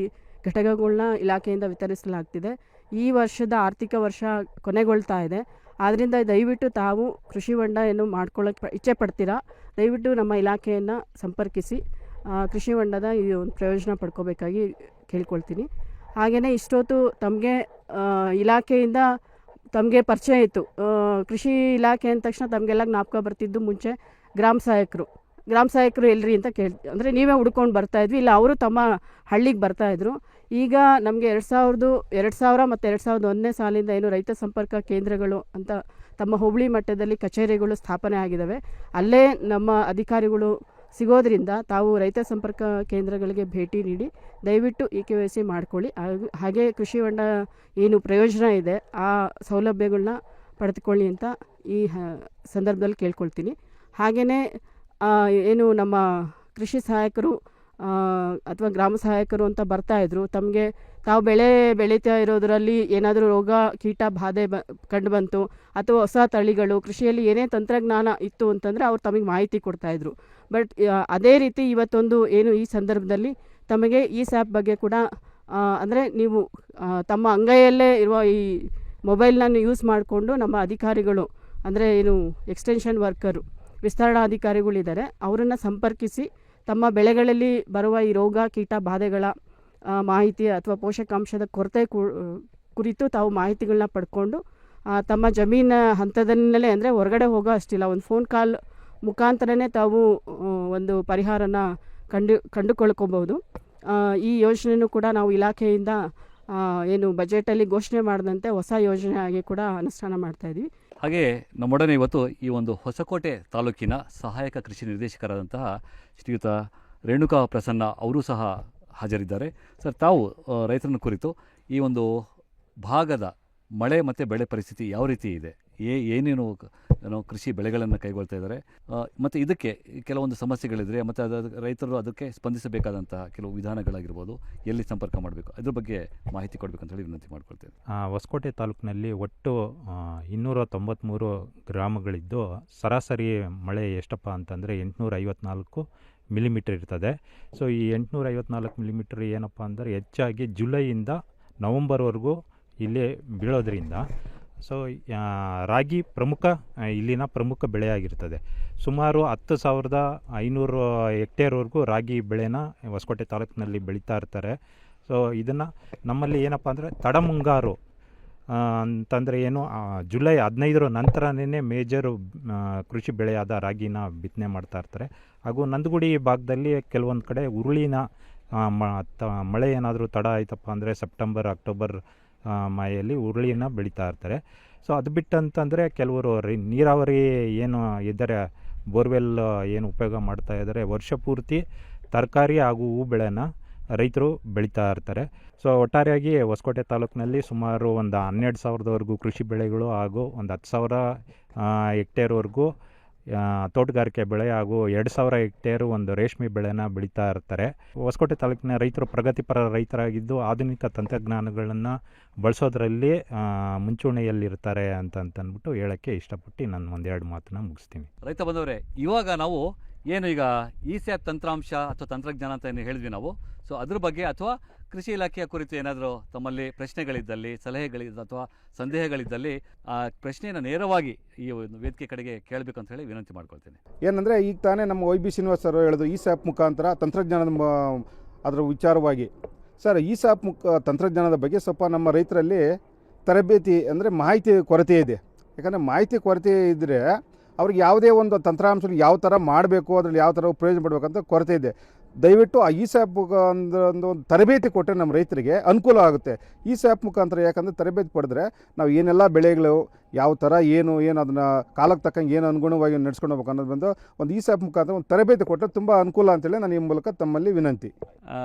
Speaker 6: ಘಟಕಗಳನ್ನ ಇಲಾಖೆಯಿಂದ ವಿತರಿಸಲಾಗ್ತಿದೆ. ಈ ವರ್ಷದ ಆರ್ಥಿಕ ವರ್ಷ ಕೊನೆಗೊಳ್ತಾ ಇದೆ. ಆದ್ದರಿಂದ ದಯವಿಟ್ಟು ತಾವು ಕೃಷಿ ಹೊಂಡ ಏನು ಮಾಡ್ಕೊಳ್ಳೋಕ್ಕೆ ಇಚ್ಛೆ ಪಡ್ತೀರಾ, ದಯವಿಟ್ಟು ನಮ್ಮ ಇಲಾಖೆಯನ್ನು ಸಂಪರ್ಕಿಸಿ ಕೃಷಿ ಹೊಂಡದ ಈ ಒಂದು ಪ್ರಯೋಜನ ಪಡ್ಕೋಬೇಕಾಗಿ ಕೇಳ್ಕೊಳ್ತೀನಿ. ಹಾಗೆಯೇ ಇಷ್ಟೊತ್ತು ತಮಗೆ ಇಲಾಖೆಯಿಂದ ತಮಗೆ ಪರಿಚಯ ಇತ್ತು. ಕೃಷಿ ಇಲಾಖೆ ಅಂದ ತಕ್ಷಣ ತಮಗೆಲ್ಲ ಜ್ಞಾಪಕ ಬರ್ತಿದ್ದು ಮುಂಚೆ ಗ್ರಾಮ ಸಹಾಯಕರು ಎಲ್ರಿ ಅಂತ ಅಂದರೆ ನೀವೇ ಹುಡ್ಕೊಂಡು ಬರ್ತಾಯಿದ್ವಿ, ಇಲ್ಲ ಅವರು ತಮ್ಮ ಹಳ್ಳಿಗೆ ಬರ್ತಾಯಿದ್ರು. ಈಗ ನಮಗೆ 2000 ಮತ್ತು 2001ನೇ ಸಾಲಿಂದ ಏನು ರೈತ ಸಂಪರ್ಕ ಕೇಂದ್ರಗಳು ಅಂತ ತಮ್ಮ ಹೋಬಳಿ ಮಟ್ಟದಲ್ಲಿ ಕಚೇರಿಗಳು ಸ್ಥಾಪನೆ ಆಗಿದ್ದಾವೆ. ಅಲ್ಲೇ ನಮ್ಮ ಅಧಿಕಾರಿಗಳು ಸಿಗೋದ್ರಿಂದ ತಾವು ರೈತ ಸಂಪರ್ಕ ಕೇಂದ್ರಗಳಿಗೆ ಭೇಟಿ ನೀಡಿ ದಯವಿಟ್ಟು KYC ಮಾಡ್ಕೊಳ್ಳಿ. ಹಾಗೆ ಕೃಷಿ ಹೊಂಡ ಏನು ಪ್ರಯೋಜನ ಇದೆ ಆ ಸೌಲಭ್ಯಗಳನ್ನ ಪಡೆದುಕೊಳ್ಳಿ ಅಂತ ಈ ಸಂದರ್ಭದಲ್ಲಿ ಕೇಳ್ಕೊಳ್ತೀನಿ. ಹಾಗೆಯೇ ಏನು ನಮ್ಮ ಕೃಷಿ ಸಹಾಯಕರು ಅಥವಾ ಗ್ರಾಮ ಸಹಾಯಕರು ಅಂತ ಬರ್ತಾಯಿದ್ರು, ತಮಗೆ ತಾವು ಬೆಳೀತಾ ಇರೋದರಲ್ಲಿ ಏನಾದರೂ ರೋಗ ಕೀಟ ಬಾಧೆ ಕಂಡು ಬಂತು ಅಥವಾ ಹೊಸ ತಳಿಗಳು ಕೃಷಿಯಲ್ಲಿ ಏನೇ ತಂತ್ರಜ್ಞಾನ ಇತ್ತು ಅಂತಂದರೆ ಅವ್ರು ತಮಗೆ ಮಾಹಿತಿ ಕೊಡ್ತಾಯಿದ್ರು. ಬಟ್ ಅದೇ ರೀತಿ ಇವತ್ತೊಂದು ಏನು ಈ ಸಂದರ್ಭದಲ್ಲಿ ತಮಗೆ ಈ SAP ಬಗ್ಗೆ ಕೂಡ ಅಂದರೆ ನೀವು ತಮ್ಮ ಅಂಗೈಯಲ್ಲೇ ಇರುವ ಈ ಮೊಬೈಲ್ನ ಯೂಸ್ ಮಾಡಿಕೊಂಡು ನಮ್ಮ ಅಧಿಕಾರಿಗಳು ಅಂದರೆ ಏನು ಎಕ್ಸ್ಟೆನ್ಷನ್ ವರ್ಕರು, ವಿಸ್ತರಣಾಧಿಕಾರಿಗಳಿದ್ದಾರೆ, ಅವರನ್ನು ಸಂಪರ್ಕಿಸಿ ತಮ್ಮ ಬೆಳೆಗಳಲ್ಲಿ ಬರುವ ಈ ರೋಗ ಕೀಟ ಬಾಧೆಗಳ ಮಾಹಿತಿ ಅಥವಾ ಪೋಷಕಾಂಶದ ಕೊರತೆ ಕುರಿತು ತಾವು ಮಾಹಿತಿಗಳನ್ನ ಪಡ್ಕೊಂಡು ತಮ್ಮ ಜಮೀನ ಹಂತದಲ್ಲೇ ಅಂದರೆ ಹೊರಗಡೆ ಹೋಗೋ ಅಷ್ಟಿಲ್ಲ, ಒಂದು ಫೋನ್ ಕಾಲ್ ಮುಖಾಂತರನೇ ತಾವು ಒಂದು ಪರಿಹಾರನ ಕಂಡುಕೊಳ್ಕೋಬೋದು. ಈ ಯೋಜನೆಯೂ ಕೂಡ ನಾವು ಇಲಾಖೆಯಿಂದ ಏನು ಬಜೆಟಲ್ಲಿ ಘೋಷಣೆ ಮಾಡಿದಂತೆ ಹೊಸ ಯೋಜನೆಯಾಗಿ ಕೂಡ ಅನುಷ್ಠಾನ ಮಾಡ್ತಾಯಿದ್ವಿ.
Speaker 3: ಹಾಗೆ ನಮ್ಮೊಡನೆ ಇವತ್ತು ಈ ಒಂದು ಹೊಸಕೋಟೆ ತಾಲೂಕಿನ ಸಹಾಯಕ ಕೃಷಿ ನಿರ್ದೇಶಕರಾದಂತಹ ಶ್ರೀಯುತ ರೇಣುಕಾ ಪ್ರಸನ್ನ ಅವರು ಸಹ ಹಾಜರಿದ್ದಾರೆ. ಸರ್, ತಾವು ರೈತರನ್ನು ಕುರಿತು ಈ ಒಂದು ಭಾಗದ ಮಳೆ ಮತ್ತು ಬೆಳೆ ಪರಿಸ್ಥಿತಿ ಯಾವ ರೀತಿ ಇದೆ, ಏನೇನು ಕೃಷಿ ಬೆಳೆಗಳನ್ನು ಕೈಗೊಳ್ತಾ ಇದ್ದಾರೆ, ಮತ್ತು ಇದಕ್ಕೆ ಕೆಲವೊಂದು ಸಮಸ್ಯೆಗಳಿದ್ರೆ ಮತ್ತು ರೈತರು ಅದಕ್ಕೆ ಸ್ಪಂದಿಸಬೇಕಾದಂತಹ ಕೆಲವು ವಿಧಾನಗಳಾಗಿರ್ಬೋದು, ಎಲ್ಲಿ ಸಂಪರ್ಕ ಮಾಡಬೇಕು, ಅದ್ರ ಬಗ್ಗೆ ಮಾಹಿತಿ ಕೊಡಬೇಕು ಅಂತ ಹೇಳಿ ವಿನಂತಿ ಮಾಡ್ಕೊಳ್ತೇವೆ.
Speaker 7: ಹೊಸಕೋಟೆ ತಾಲೂಕಿನಲ್ಲಿ ಒಟ್ಟು 293 ಗ್ರಾಮಗಳಿದ್ದು ಸರಾಸರಿ ಮಳೆ ಎಷ್ಟಪ್ಪ ಅಂತಂದರೆ 854 ಮಿಲಿಮೀಟರ್ ಇರ್ತದೆ. ಸೊ ಈ 854 ಮಿಲಿಮೀಟರ್ ಏನಪ್ಪ ಅಂದರೆ ಹೆಚ್ಚಾಗಿ ಜುಲೈಯಿಂದ ನವಂಬರ್ವರೆಗೂ ಇಲ್ಲಿ ಬೀಳೋದ್ರಿಂದ ಸೊ ರಾಗಿ ಇಲ್ಲಿನ ಪ್ರಮುಖ ಬೆಳೆಯಾಗಿರ್ತದೆ. ಸುಮಾರು 10,500 ಹೆಕ್ಟೇರ್ವರೆಗೂ ರಾಗಿ ಬೆಳೆನ ಹೊಸಕೋಟೆ ತಾಲೂಕಿನಲ್ಲಿ ಬೆಳೀತಾ ಇರ್ತಾರೆ. ಸೊ ಇದನ್ನು ನಮ್ಮಲ್ಲಿ ಏನಪ್ಪ ಅಂದರೆ ತಡಮುಂಗಾರು ಅಂತಂದರೆ ಏನು ಜುಲೈ 15 ನಂತರನೇ ಮೇಜರು ಕೃಷಿ ಬೆಳೆಯಾದ ರಾಗಿನ ಬಿತ್ತನೆ ಮಾಡ್ತಾ ಇರ್ತಾರೆ. ಹಾಗೂ ನಂದಗುಡಿ ಭಾಗದಲ್ಲಿ ಕೆಲವೊಂದು ಕಡೆ ಉರುಳಿನ ಮಳೆ ಏನಾದರೂ ತಡ ಆಯ್ತಪ್ಪ ಅಂದರೆ ಸೆಪ್ಟೆಂಬರ್ ಅಕ್ಟೋಬರ್ ಮಾಯಲ್ಲಿ ಉರುಳಿನ ಬೆಳೀತಾ ಇರ್ತಾರೆ. ಸೊ ಅದು ಬಿಟ್ಟಂತಂದರೆ ಕೆಲವರು ನೀರಾವರಿ ಏನು ಇದ್ದಾರೆ ಬೋರ್ವೆಲ್ ಏನು ಉಪಯೋಗ ಮಾಡ್ತಾ ಇದ್ದಾರೆ, ವರ್ಷ ಪೂರ್ತಿ ತರಕಾರಿ ಹಾಗೂ ಹೂ ಬೆಳೆನ ರೈತರು ಬೆಳೀತಾ ಇರ್ತಾರೆ. ಸೊ ಒಟ್ಟಾರೆಯಾಗಿ ಹೊಸಕೋಟೆ ತಾಲೂಕಿನಲ್ಲಿ ಸುಮಾರು ಒಂದು 12,000ವರೆಗೂ ಕೃಷಿ ಬೆಳೆಗಳು ಹಾಗೂ ಒಂದು 10,000 ಹೆಕ್ಟೇರ್ವರೆಗೂ ತೋಟಗಾರಿಕೆ ಬೆಳೆ ಹಾಗೂ 2,000 ಹೆಕ್ಟೇರು ಒಂದು ರೇಷ್ಮೆ ಬೆಳೆನ ಬೆಳೀತಾ ಇರ್ತಾರೆ. ಹೊಸಕೋಟೆ ತಾಲೂಕಿನ ರೈತರು ಪ್ರಗತಿಪರ ರೈತರಾಗಿದ್ದು ಆಧುನಿಕ ತಂತ್ರಜ್ಞಾನಗಳನ್ನು ಬಳಸೋದ್ರಲ್ಲಿ ಮುಂಚೂಣಿಯಲ್ಲಿರ್ತಾರೆ ಅಂತಂದ್ಬಿಟ್ಟು ಹೇಳೋಕ್ಕೆ ಇಷ್ಟಪಟ್ಟು ನಾನು ಒಂದೆರಡು ಮಾತನ್ನ ಮುಗಿಸ್ತೀನಿ.
Speaker 3: ರೈತ ಬಂದವರೇ, ಇವಾಗ ನಾವು ಏನು ಈಗ ಈ ಸ್ಯಾಪ್ ತಂತ್ರಾಂಶ ಅಥವಾ ತಂತ್ರಜ್ಞಾನ ಅಂತ ಏನು ಹೇಳಿದ್ವಿ ನಾವು, ಸೊ ಅದ್ರ ಬಗ್ಗೆ ಅಥವಾ ಕೃಷಿ ಇಲಾಖೆಯ ಕುರಿತು ಏನಾದರೂ ತಮ್ಮಲ್ಲಿ ಪ್ರಶ್ನೆಗಳಿದ್ದಲ್ಲಿ, ಸಲಹೆಗಳಿದ್ದ ಅಥವಾ ಸಂದೇಹಗಳಿದ್ದಲ್ಲಿ ಆ ಪ್ರಶ್ನೆಯನ್ನು ನೇರವಾಗಿ ಈ ಒಂದು ವೇದಿಕೆ ಕಡೆಗೆ ಕೇಳಬೇಕು ಅಂತ ಹೇಳಿ ವಿನಂತಿ ಮಾಡ್ಕೊಳ್ತೇನೆ.
Speaker 8: ಏನಂದರೆ ಈಗ ತಾನೇ ನಮ್ಮ ವೈ ಬಿ ಶ್ರೀನಿವಾಸ್ ಸರ್ ಹೇಳಿದ್ರು ಈ ಸ್ಯಾಪ್ ಮುಖಾಂತರ ತಂತ್ರಜ್ಞಾನದ ಅದರ ವಿಚಾರವಾಗಿ. ಸರ್, ಈ ಸ್ಯಾಪ್ ತಂತ್ರಜ್ಞಾನದ ಬಗ್ಗೆ ಸ್ವಲ್ಪ ನಮ್ಮ ರೈತರಲ್ಲಿ ತರಬೇತಿ ಅಂದರೆ ಮಾಹಿತಿ ಕೊರತೆ ಇದೆ. ಯಾಕಂದರೆ ಮಾಹಿತಿ ಕೊರತೆ ಇದ್ದರೆ ಅವ್ರಿಗೆ ಯಾವುದೇ ಒಂದು ತಂತ್ರಾಂಶ ಯಾವ ಥರ ಮಾಡಬೇಕು, ಅದರಲ್ಲಿ ಯಾವ ಥರ ಪ್ರಯೋಜನ ಪಡಬೇಕಂತ ಕೊರತೆ ಇದೆ. ದಯವಿಟ್ಟು ಆ ಈ ಸ್ಯಾಪ್ ಒಂದು ತರಬೇತಿ ಕೊಟ್ಟರೆ ನಮ್ಮ ರೈತರಿಗೆ ಅನುಕೂಲ ಆಗುತ್ತೆ. ಈ ಸ್ಯಾಪ್ ಮುಖಾಂತರ ಯಾಕಂದರೆ ತರಬೇತಿ ಪಡೆದ್ರೆ ನಾವು ಏನೆಲ್ಲ ಬೆಳೆಗಳು ಯಾವ ಥರ ಏನು ಅದನ್ನು ಕಾಲಕ್ಕೆ ತಕ್ಕಂಗೆ ಏನು ಅನುಗುಣವಾಗಿ ನಡೆಸ್ಕೊಂಡು ಹೋಗ್ಬೇಕು ಅನ್ನೋದು ಬಂದು ಒಂದು ಈ ಸ್ಯಾಪ್ ಮುಖಾಂತರ ಒಂದು ತರಬೇತಿ ಕೊಟ್ಟರೆ ತುಂಬ ಅನುಕೂಲ ಅಂತೇಳಿ ನಾನು ಈ ಮೂಲಕ ತಮ್ಮಲ್ಲಿ ವಿನಂತಿ.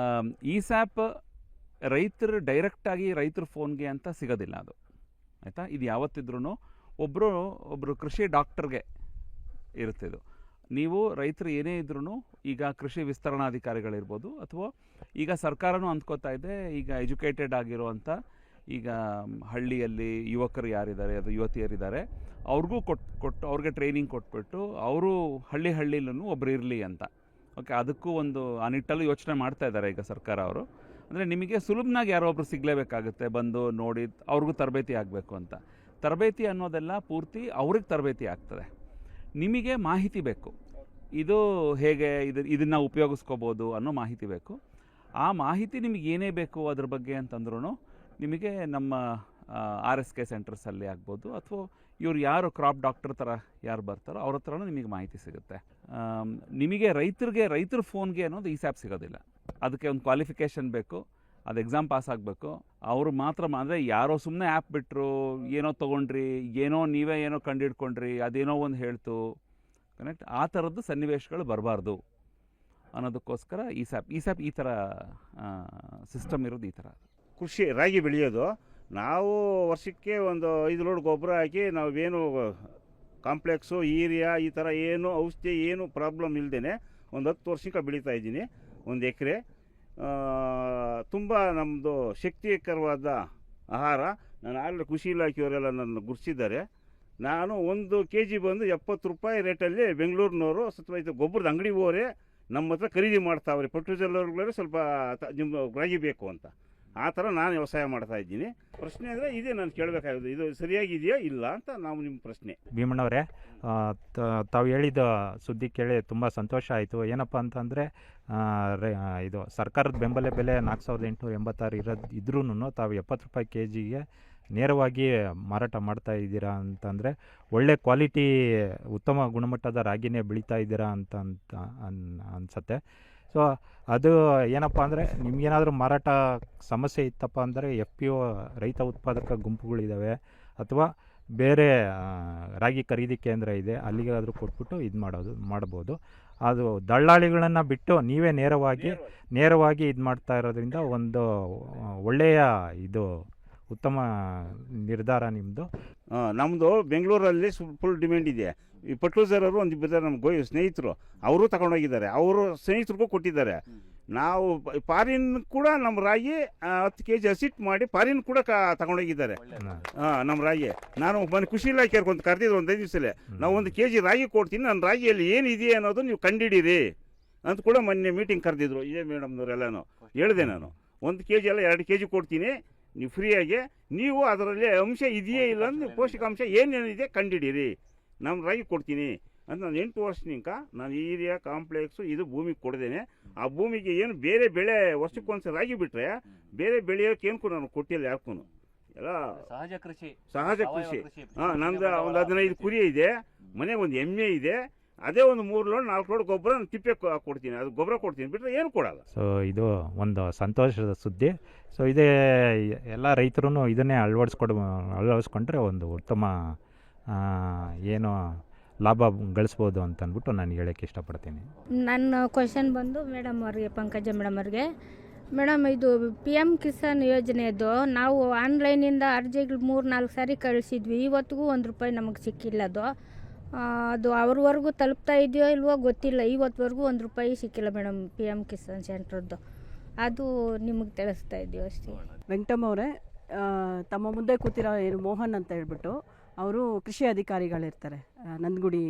Speaker 4: ಈ ಸ್ಯಾಪ್ ರೈತರು ಡೈರೆಕ್ಟಾಗಿ ರೈತರ ಫೋನ್ಗೆ ಅಂತ ಸಿಗೋದಿಲ್ಲ ಅದು, ಆಯಿತಾ. ಇದು ಯಾವತ್ತಿದ್ರೂ ಒಬ್ಬರು ಕೃಷಿ ಡಾಕ್ಟರ್ಗೆ ಇರುತ್ತೆ ಇದು. ನೀವು ರೈತರು ಏನೇ ಇದ್ರೂ ಈಗ ಕೃಷಿ ವಿಸ್ತರಣಾಧಿಕಾರಿಗಳಿರ್ಬೋದು, ಅಥವಾ ಈಗ ಸರ್ಕಾರನೂ ಅಂದ್ಕೋತಾ ಇದೆ ಈಗ ಎಜುಕೇಟೆಡ್ ಆಗಿರುವಂಥ ಈಗ ಹಳ್ಳಿಯಲ್ಲಿ ಯುವಕರು ಯಾರಿದ್ದಾರೆ ಅದು ಯುವತಿಯರಿದ್ದಾರೆ ಅವ್ರಿಗೂ ಕೊಟ್ಟು ಅವ್ರಿಗೆ ಟ್ರೈನಿಂಗ್ ಕೊಟ್ಬಿಟ್ಟು ಅವರು ಹಳ್ಳಿಲೂ ಒಬ್ಬರು ಇರಲಿ ಅಂತ. ಓಕೆ, ಅದಕ್ಕೂ ಒಂದು ಆ ನಿಟ್ಟಲ್ಲೂ ಯೋಚನೆ ಮಾಡ್ತಾ ಇದ್ದಾರೆ ಈಗ ಸರ್ಕಾರ ಅವರು. ಅಂದರೆ ನಿಮಗೆ ಸುಲಭನಾಗಿ ಯಾರೋ ಒಬ್ರು ಸಿಗಲೇಬೇಕಾಗುತ್ತೆ, ಬಂದು ನೋಡಿ ಅವ್ರಿಗೂ ತರಬೇತಿ ಆಗಬೇಕು ಅಂತ. ತರಬೇತಿ ಅನ್ನೋದೆಲ್ಲ ಪೂರ್ತಿ ಅವ್ರಿಗೆ ತರಬೇತಿ ಆಗ್ತದೆ. ನಿಮಗೆ ಮಾಹಿತಿ ಬೇಕು, ಇದು ಹೇಗೆ ಇದನ್ನು ಉಪಯೋಗಿಸ್ಕೋಬೋದು ಅನ್ನೋ ಮಾಹಿತಿ ಬೇಕು. ಆ ಮಾಹಿತಿ ನಿಮಗೆ ಏನೇ ಬೇಕು ಅದ್ರ ಬಗ್ಗೆ ಅಂತಂದ್ರೂ ನಿಮಗೆ ನಮ್ಮ RSK ಸೆಂಟರ್ಸಲ್ಲಿ ಆಗ್ಬೋದು, ಅಥವಾ ಇವ್ರು ಯಾರು ಕ್ರಾಪ್ ಡಾಕ್ಟರ್ ಥರ ಯಾರು ಬರ್ತಾರೋ ಅವ್ರ ಹತ್ರನೂ ನಿಮಗೆ ಮಾಹಿತಿ ಸಿಗುತ್ತೆ. ನಿಮಗೆ ರೈತರ ಫೋನ್ಗೆ ಅನ್ನೋದು ಈ ಸ್ಯಾಪ್ ಸಿಗೋದಿಲ್ಲ. ಅದಕ್ಕೆ ಒಂದು ಕ್ವಾಲಿಫಿಕೇಷನ್ ಬೇಕು, ಅದು ಎಕ್ಸಾಮ್ ಪಾಸ್ ಆಗಬೇಕು. ಅವರು ಮಾತ್ರ ಅಂದರೆ ಯಾರೋ ಸುಮ್ಮನೆ ಆ್ಯಪ್ ಬಿಟ್ಟರು, ಏನೋ ತೊಗೊಂಡ್ರಿ, ನೀವೇ ಏನೋ ಕಂಡುಹಿಡ್ಕೊಂಡ್ರಿ, ಅದೇನೋ ಒಂದು ಹೇಳ್ತು, ಕನೆಕ್ಟ್ ಆ ಥರದ್ದು ಸನ್ನಿವೇಶಗಳು ಬರಬಾರ್ದು ಅನ್ನೋದಕ್ಕೋಸ್ಕರ ಈ ಸ್ಯಾಪ್ ಈ ಥರ ಸಿಸ್ಟಮ್ ಇರೋದು ಈ ಥರ.
Speaker 9: ಕೃಷಿ ರಾಗಿ ಬೆಳೆಯೋದು ನಾವು ವರ್ಷಕ್ಕೆ ಒಂದು 5 ಲೋಡ್ ಗೊಬ್ಬರ ಹಾಕಿ ನಾವೇನು ಕಾಂಪ್ಲೆಕ್ಸು ಯೂರಿಯಾ ಈ ಥರ ಏನು ಔಷಧಿ ಏನು ಪ್ರಾಬ್ಲಮ್ ಇಲ್ಲದೇ ಒಂದು 10 ವರ್ಷಕ್ಕೆ ಬೆಳೀತಾ ಇದ್ದೀನಿ. 1 ಎಕರೆ ತುಂಬ ನಮ್ಮದು ಶಕ್ತಿಕರವಾದ ಆಹಾರ. ನಾನು ಆಗಲೇ ಕೃಷಿ ಇಲಾಖೆಯವರೆಲ್ಲ ನನ್ನ ಗುರುತಿಸಿದ್ದಾರೆ. ನಾನು 1 kg ಬಂದು 70 ರೂಪಾಯಿ ರೇಟಲ್ಲಿ ಬೆಂಗಳೂರಿನವರು ಅಥವಾ ಗೊಬ್ಬರದ ಅಂಗಡಿ ಹೋರೆ ನಮ್ಮ ಹತ್ರ ಖರೀದಿ ಮಾಡ್ತಾವ್ರೆ. ಪರ್ಟಿಕ್ಯುಲರ್ಗಳೇ ಸ್ವಲ್ಪ ನಿಮ್ಮ ರಾಗಿ ಬೇಕು ಅಂತ, ಆ ಥರ ನಾನು ವ್ಯವಸಾಯ ಮಾಡ್ತಾ ಇದ್ದೀನಿ. ಪ್ರಶ್ನೆ ಅಂದರೆ ಇದೇ ನಾನು ಕೇಳಬೇಕಾಗಿದೆ, ಇದು ಸರಿಯಾಗಿದೆಯಾ ಇಲ್ಲ ಅಂತ ನಾವು ನಿಮ್ಮ ಪ್ರಶ್ನೆ.
Speaker 7: ಭೀಮಣ್ಣವರೇ, ತಾವು ಹೇಳಿದ ಸುದ್ದಿ ಕೇಳಿ ತುಂಬ ಸಂತೋಷ ಆಯಿತು. ಏನಪ್ಪ ಅಂತಂದರೆ ಇದು ಸರ್ಕಾರದ ಬೆಂಬಲ ಬೆಲೆ 4886 ಇದ್ರೂ ತಾವು 70 ರೂಪಾಯಿ kgಗೆ ನೇರವಾಗಿ ಮಾರಾಟ ಮಾಡ್ತಾ ಇದ್ದೀರಾ ಅಂತಂದರೆ ಒಳ್ಳೆ ಕ್ವಾಲಿಟಿ ಉತ್ತಮ ಗುಣಮಟ್ಟದ ರಾಗಿನೇ ಬೆಳೀತಾ ಇದ್ದೀರಾ ಅಂತ ಅನಿಸುತ್ತೆ. ಸೊ ಅದು ಏನಪ್ಪ ಅಂದರೆ ನಿಮಗೇನಾದರೂ ಮಾರಾಟ ಸಮಸ್ಯೆ ಇತ್ತಪ್ಪ ಅಂದರೆ FPO ರೈತ ಉತ್ಪಾದಕ ಗುಂಪುಗಳಿದ್ದಾವೆ, ಅಥವಾ ಬೇರೆ ರಾಗಿ ಖರೀದಿ ಕೇಂದ್ರ ಇದೆ, ಅಲ್ಲಿಗಾದರೂ ಕೊಟ್ಬಿಟ್ಟು ಇದು ಮಾಡ್ಬೋದು. ಅದು ದಳ್ಳಾಳಿಗಳನ್ನು ಬಿಟ್ಟು ನೀವೇ ನೇರವಾಗಿ ಇದು ಮಾಡ್ತಾ ಇರೋದ್ರಿಂದ ಒಂದು ಒಳ್ಳೆಯ ಇದು ಉತ್ತಮ ನಿರ್ಧಾರ ನಿಮ್ಮದು.
Speaker 9: ನಮ್ಮದು ಬೆಂಗಳೂರಲ್ಲಿ ಫುಲ್ ಡಿಮ್ಯಾಂಡ್ ಇದೆ. ಈ ಪಟ್ಲೂಸರ್ ಅವರು ಒಂದು ಇಬ್ಬರು ನಮ್ಮ ಸ್ನೇಹಿತರು ಅವರು ತಗೊಂಡೋಗಿದ್ದಾರೆ, ಅವರು ಸ್ನೇಹಿತರಿಗೂ ಕೊಟ್ಟಿದ್ದಾರೆ. ನಾವು ಫಾರಿನ್ ಕೂಡ ನಮ್ಮ ರಾಗಿ 10 kg ಹಸಿಟ್ ಮಾಡಿ ಫಾರಿನ್ ಕೂಡ ತಗೊಂಡೋಗಿದ್ದಾರೆ ನಮ್ಮ ರಾಗಿ. ನಾನು ಮನೆ ಕೃಷಿ ಇಲಾಖೆ ಒಂದು ಕರೆದಿದ್ದು 1 5 ದಿವಸಲೇ, ನಾವು 1 kg ರಾಗಿ ಕೊಡ್ತೀನಿ, ನನ್ನ ರಾಗಿಯಲ್ಲಿ ಏನಿದೆ ಅನ್ನೋದು ನೀವು ಕಂಡಿಡೀರಿ ಅಂತ ಕೂಡ ಮೊನ್ನೆ ಮೀಟಿಂಗ್ ಕರೆದಿದ್ರು. ಇದೇ ಮೇಡಮ್ನವರೆಲ್ಲನೂ ಹೇಳಿದೆ, ನಾನು 1 kg ಅಲ್ಲ 2 kg ಕೊಡ್ತೀನಿ, ನೀವು ಫ್ರೀಯಾಗಿ ನೀವು ಅದರಲ್ಲಿ ಅಂಶ ಇದೆಯೇ ಇಲ್ಲ ಅಂದ್ರೆ ಪೌಷ್ಟಿಕಾಂಶ ಏನೇನಿದೆ ಕಂಡಿಡೀರಿ, ನಮ್ಮ ರಾಗಿ ಕೊಡ್ತೀನಿ ಅಂತ. ನಾನು 8 ವರ್ಷನಿಂಕ ನಾನು ಯೂರಿಯಾ ಕಾಂಪ್ಲೆಕ್ಸು ಇದು ಭೂಮಿಗೆ ಕೊಡ್ದೇನೆ. ಆ ಭೂಮಿಗೆ ಏನು ಬೇರೆ ಬೆಳೆ ವರ್ಷಕ್ಕೊಂದ್ಸಲ ರಾಗಿ ಬಿಟ್ಟರೆ ಬೇರೆ ಬೆಳೆಯೋಕೆ ಏನಕ್ಕೂ ನಾನು ಕೊಟ್ಟಿಲ್ಲ ಯಾಕೂ. ಎಲ್ಲ ಸಹಜ ಕೃಷಿ. ನಂದು ಒಂದು 15 ಕುರಿ ಇದೆ, ಮನೆ ಒಂದು ಎಮ್ಮೆ ಇದೆ, ಅದೇ ಒಂದು 3 ಲೋಡ್ 4 ಲೋಡ್ ಗೊಬ್ಬರ ನಾನು ತಿಪ್ಪೆ ಕೊಡ್ತೀನಿ, ಅದು ಗೊಬ್ಬರ ಕೊಡ್ತೀನಿ, ಬಿಟ್ಟರೆ ಏನು ಕೊಡಲ್ಲ.
Speaker 7: ಸೊ ಇದು ಒಂದು ಸಂತೋಷದ ಸುದ್ದಿ. ಸೊ ಇದೇ ಎಲ್ಲ ರೈತರು ಇದನ್ನೇ ಅಳವಡಿಸ್ಕೊಂಡ್ರೆ ಒಂದು ಉತ್ತಮ ಏನು ಲಾಭ ಗಳಿಸ್ಬೋದು ಅಂತ ಅಂದ್ಬಿಟ್ಟು ನಾನು ಹೇಳೋಕ್ಕೆ ಇಷ್ಟಪಡ್ತೀನಿ.
Speaker 10: ನನ್ನ ಕ್ವಶನ್ ಬಂದು ಮೇಡಮ್ ಅವ್ರಿಗೆ, ಪಂಕಜ ಮೇಡಮ್ ಅವ್ರಿಗೆ. ಮೇಡಮ್, ಇದು PM ಕಿಸಾನ್ ಯೋಜನೆಯದು ನಾವು ಆನ್ಲೈನಿಂದ ಅರ್ಜಿಗಳು 3-4 ಸಾರಿ ಕಳಿಸಿದ್ವಿ, ಇವತ್ತಿಗೂ 1 ರೂಪಾಯಿ ನಮಗೆ ಸಿಕ್ಕಿಲ್ಲ. ಅದು ಅವ್ರವರೆಗೂ ತಲುಪ್ತಾ ಇದೆಯೋ ಇಲ್ವೋ ಗೊತ್ತಿಲ್ಲ, ಇವತ್ತುವರೆಗೂ 1 ರೂಪಾಯಿ ಸಿಕ್ಕಿಲ್ಲ ಮೇಡಮ್ PM ಕಿಸಾನ್ ಸೆಂಟ್ರದ್ದು. ಅದು ನಿಮಗೆ ತಿಳಿಸ್ತಾ ಇದೆಯೋ ಅಷ್ಟೇ.
Speaker 6: ವೆಂಕಟಮ್ಮ ಅವರೇ, ತಮ್ಮ ಮುಂದೆ ಕೂತಿರೋ ಏನು ಮೋಹನ್ ಅಂತ ಹೇಳ್ಬಿಟ್ಟು ಅವರು ಕೃಷಿ ಅಧಿಕಾರಿಗಳಿರ್ತಾರೆ ನಂದಗುಡಿ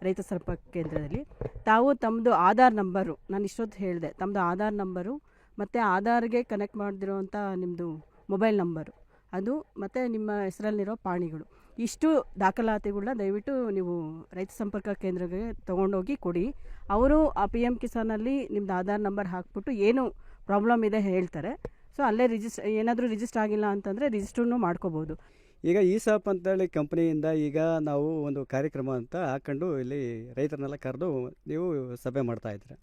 Speaker 6: ರೈತ ಸಂಪರ್ಕ ಕೇಂದ್ರದಲ್ಲಿ. ತಾವು ತಮ್ಮದು ಆಧಾರ್ ನಂಬರು, ನಾನು ಇಷ್ಟೊತ್ತು ಹೇಳಿದೆ, ತಮ್ಮದು ಆಧಾರ್ ನಂಬರು ಮತ್ತು ಆಧಾರ್ಗೆ ಕನೆಕ್ಟ್ ಮಾಡಿದಿರೋವಂಥ ನಿಮ್ಮದು ಮೊಬೈಲ್ ನಂಬರು ಅದು ಮತ್ತು ನಿಮ್ಮ ಹೆಸರಲ್ಲಿರೋ ಪಾಣಿಗಳು, ಇಷ್ಟು ದಾಖಲಾತಿಗಳನ್ನ ದಯವಿಟ್ಟು ನೀವು ರೈತ ಸಂಪರ್ಕ ಕೇಂದ್ರಕ್ಕೆ ತೊಗೊಂಡೋಗಿ ಕೊಡಿ. ಅವರು ಆ PM ಕಿಸಾನಲ್ಲಿ ನಿಮ್ಮದು ಆಧಾರ್ ನಂಬರ್ ಹಾಕ್ಬಿಟ್ಟು ಏನು ಪ್ರಾಬ್ಲಮ್ ಇದೆ ಹೇಳ್ತಾರೆ. ಸೊ ಅಲ್ಲೇ ಏನಾದರೂ ರಿಜಿಸ್ಟರ್ ಆಗಿಲ್ಲ ಅಂತಂದರೆ ರಿಜಿಸ್ಟ್ರೂ ಮಾಡ್ಕೋಬೋದು.
Speaker 11: ಈಗ ESOP ಅಂತೇಳಿ ಕಂಪ್ನಿಯಿಂದ ಈಗ ನಾವು ಒಂದು ಕಾರ್ಯಕ್ರಮ ಅಂತ ಹಾಕ್ಕೊಂಡು ಇಲ್ಲಿ ರೈತರನ್ನೆಲ್ಲ ಕರೆದು ನೀವು ಸಭೆ ಮಾಡ್ತಾಯಿದ್ರೆ,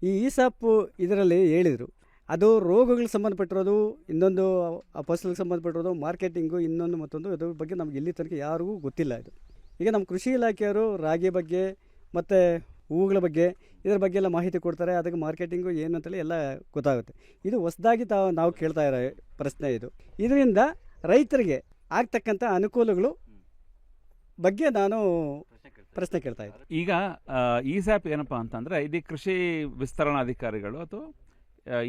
Speaker 11: ಈ ESOP ಇದರಲ್ಲಿ ಹೇಳಿದರು ಅದು ರೋಗಗಳಿಗೆ ಸಂಬಂಧಪಟ್ಟಿರೋದು, ಇನ್ನೊಂದು ಫಸಲಿಗೆ ಸಂಬಂಧಪಟ್ಟಿರೋದು, ಮಾರ್ಕೆಟಿಂಗು, ಇನ್ನೊಂದು ಮತ್ತೊಂದು, ಇದ್ರ ಬಗ್ಗೆ ನಮ್ಗೆ ಇಲ್ಲಿ ತನಕ ಯಾರಿಗೂ ಗೊತ್ತಿಲ್ಲ. ಇದು ಈಗ ನಮ್ಮ ಕೃಷಿ ಇಲಾಖೆಯವರು ರಾಗಿ ಬಗ್ಗೆ ಮತ್ತು ಹೂವುಗಳ ಬಗ್ಗೆ ಇದ್ರ ಬಗ್ಗೆ ಎಲ್ಲ ಮಾಹಿತಿ ಕೊಡ್ತಾರೆ. ಅದಕ್ಕೆ ಮಾರ್ಕೆಟಿಂಗು ಏನು ಅಂತೇಳಿ ಎಲ್ಲ ಗೊತ್ತಾಗುತ್ತೆ. ಇದು ಹೊಸದಾಗಿ ನಾವು ಕೇಳ್ತಾ ಇರೋ ಪ್ರಶ್ನೆ ಇದು. ಇದರಿಂದ ರೈತರಿಗೆ ಆಗ್ತಕ್ಕಂಥ ಅನುಕೂಲಗಳು ಬಗ್ಗೆ ನಾನು ಪ್ರಶ್ನೆ ಕೇಳ್ತಾ ಇದ್ದೆ.
Speaker 4: ಈಗ ESOP ಏನಪ್ಪ ಅಂತಂದರೆ, ಇದು ಕೃಷಿ ವಿಸ್ತರಣಾಧಿಕಾರಿಗಳು ಅಥವಾ